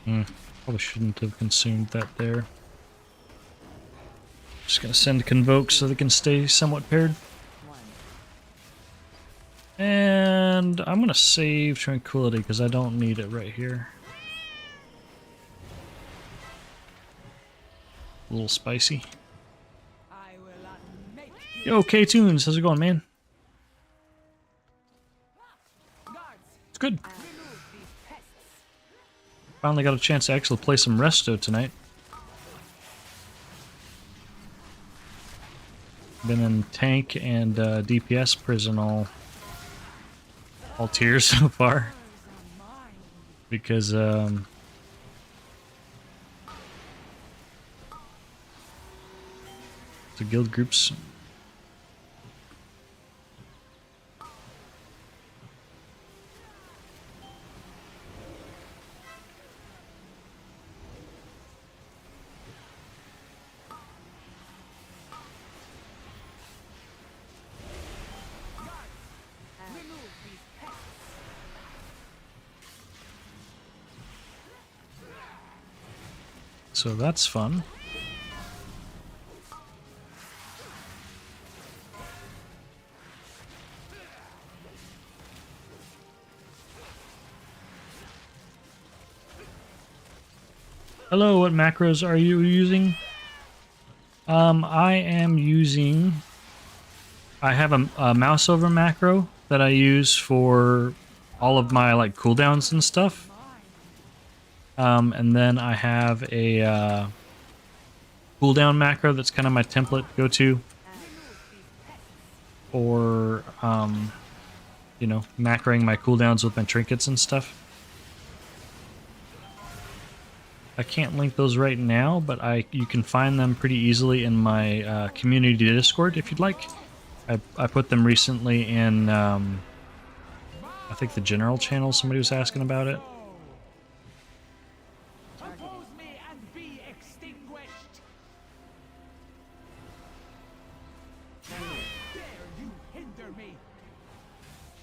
Probably shouldn't have consumed that there. Just gonna send Convoke so they can stay somewhat paired. 1. And I'm gonna save Tranquility because I don't need it right here. A little spicy. I will unmake you. Yo, K-Tunes, how's it going, man? Guards, It's good. remove these pests. Finally got a chance to actually play some Resto tonight. Been in tank and DPS prison all tiers so far because the guild groups. So that's fun. Hello, what macros are you using? I am using... I have a mouse over macro that I use for all of my like cooldowns and stuff. And then I have a cooldown macro that's kind of my template go-to for, you know, macroing my cooldowns with my trinkets and stuff. I can't link those right now, but you can find them pretty easily in my community Discord if you'd like. I put them recently in, I think the general channel, somebody was asking about it. Oppose me and be extinguished. Dare you hinder me?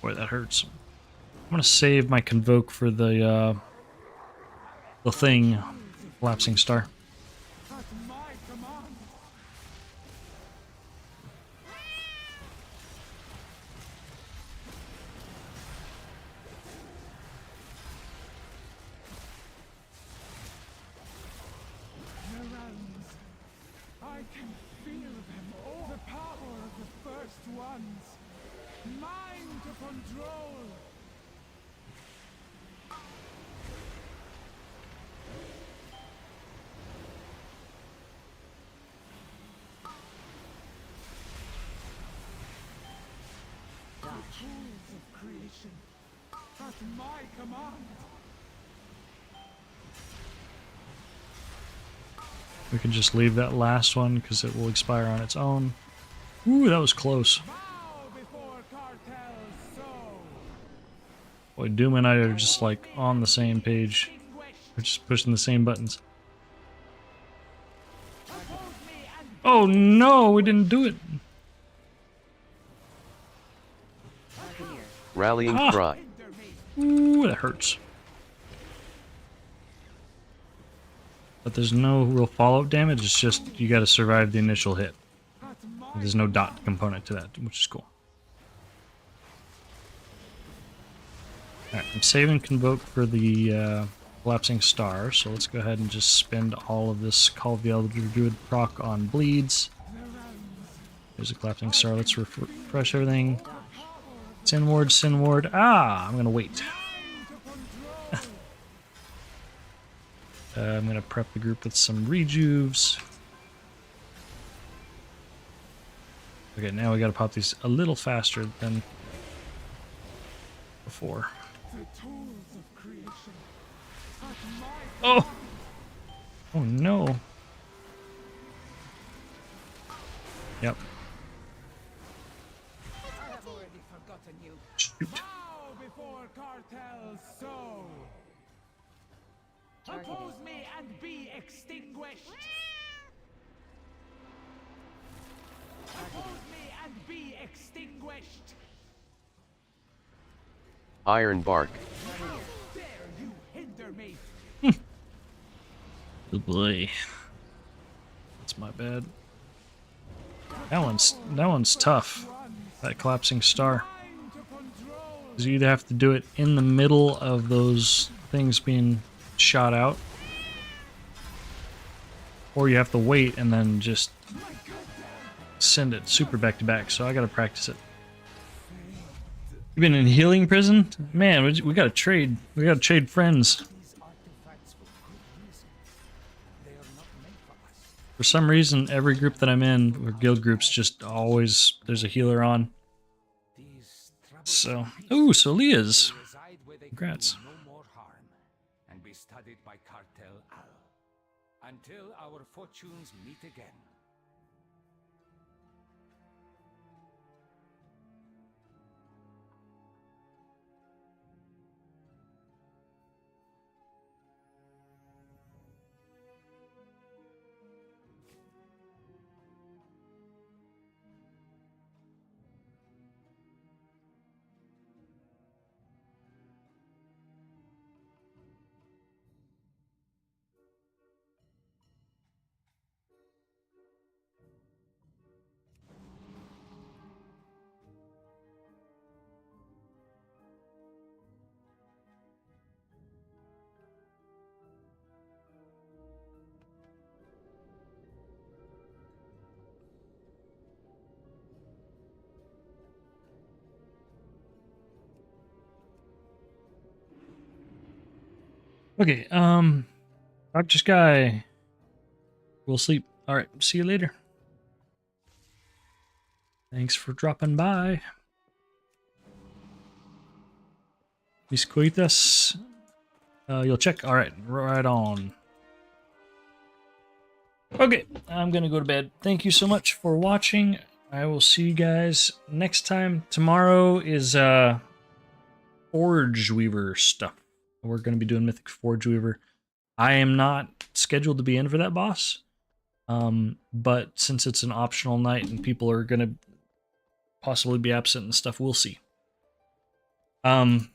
Boy, that hurts. I'm gonna save my Convoke for the thing, Collapsing Star. At my command. The realms. I can feel them. All the power of the first ones. Mine to control. Tools of creation. At my command. We can just leave that last one because it will expire on its own. Ooh, that was close. Bow before cartels so. Boy, Doom and I are just like on the same page. We're just pushing the same buttons. Oh no, we didn't do it. Rallying cry. Ooh, that hurts. But there's no real follow-up damage, it's just you gotta survive the initial hit. There's no dot component to that, which is cool. Alright, I'm saving Convoke for the Collapsing Star, so let's go ahead and just spend all of this Call of the Elder Druid proc on bleeds. There's a Collapsing Star, let's refresh everything. Sin Ward, Sin Ward. Ah, I'm gonna wait. I'm gonna prep the group with some rejuves. Okay, now we gotta pop these a little faster than before. Oh! Oh no. Yep. I have already forgotten you. Shoot. Bow before cartels so. Oppose me and be extinguished. Oppose me and be extinguished. Iron Bark. Dare you hinder me? Oh boy. That's my bad. That one's tough. That Collapsing Star. 'Cause you either have to do it in the middle of those things being shot out, or you have to wait and then just send it super back to back. So I gotta practice it. You've been in healing prison? Man, we gotta trade. We gotta trade friends. These artifacts for good reason. They are not made for us. For some reason, every group that I'm in, or guild groups, just always there's a healer on. These troubled So, ooh, so Leah's. reside where they Congrats. can do no more harm and be studied by Cartel Al until our fortunes meet again. Okay, Dr. Sky. We'll sleep. Alright, see you later. Thanks for dropping by. Mis cuitas. You'll check. Alright, right on. Okay, I'm gonna go to bed. Thank you so much for watching. I will see you guys next time. Tomorrow is Forge Weaver stuff. We're gonna be doing Mythic Forge Weaver. I am not scheduled to be in for that boss. But since it's an optional night and people are gonna possibly be absent and stuff, we'll see. Other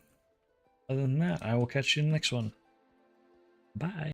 than that, I will catch you in the next one. Bye.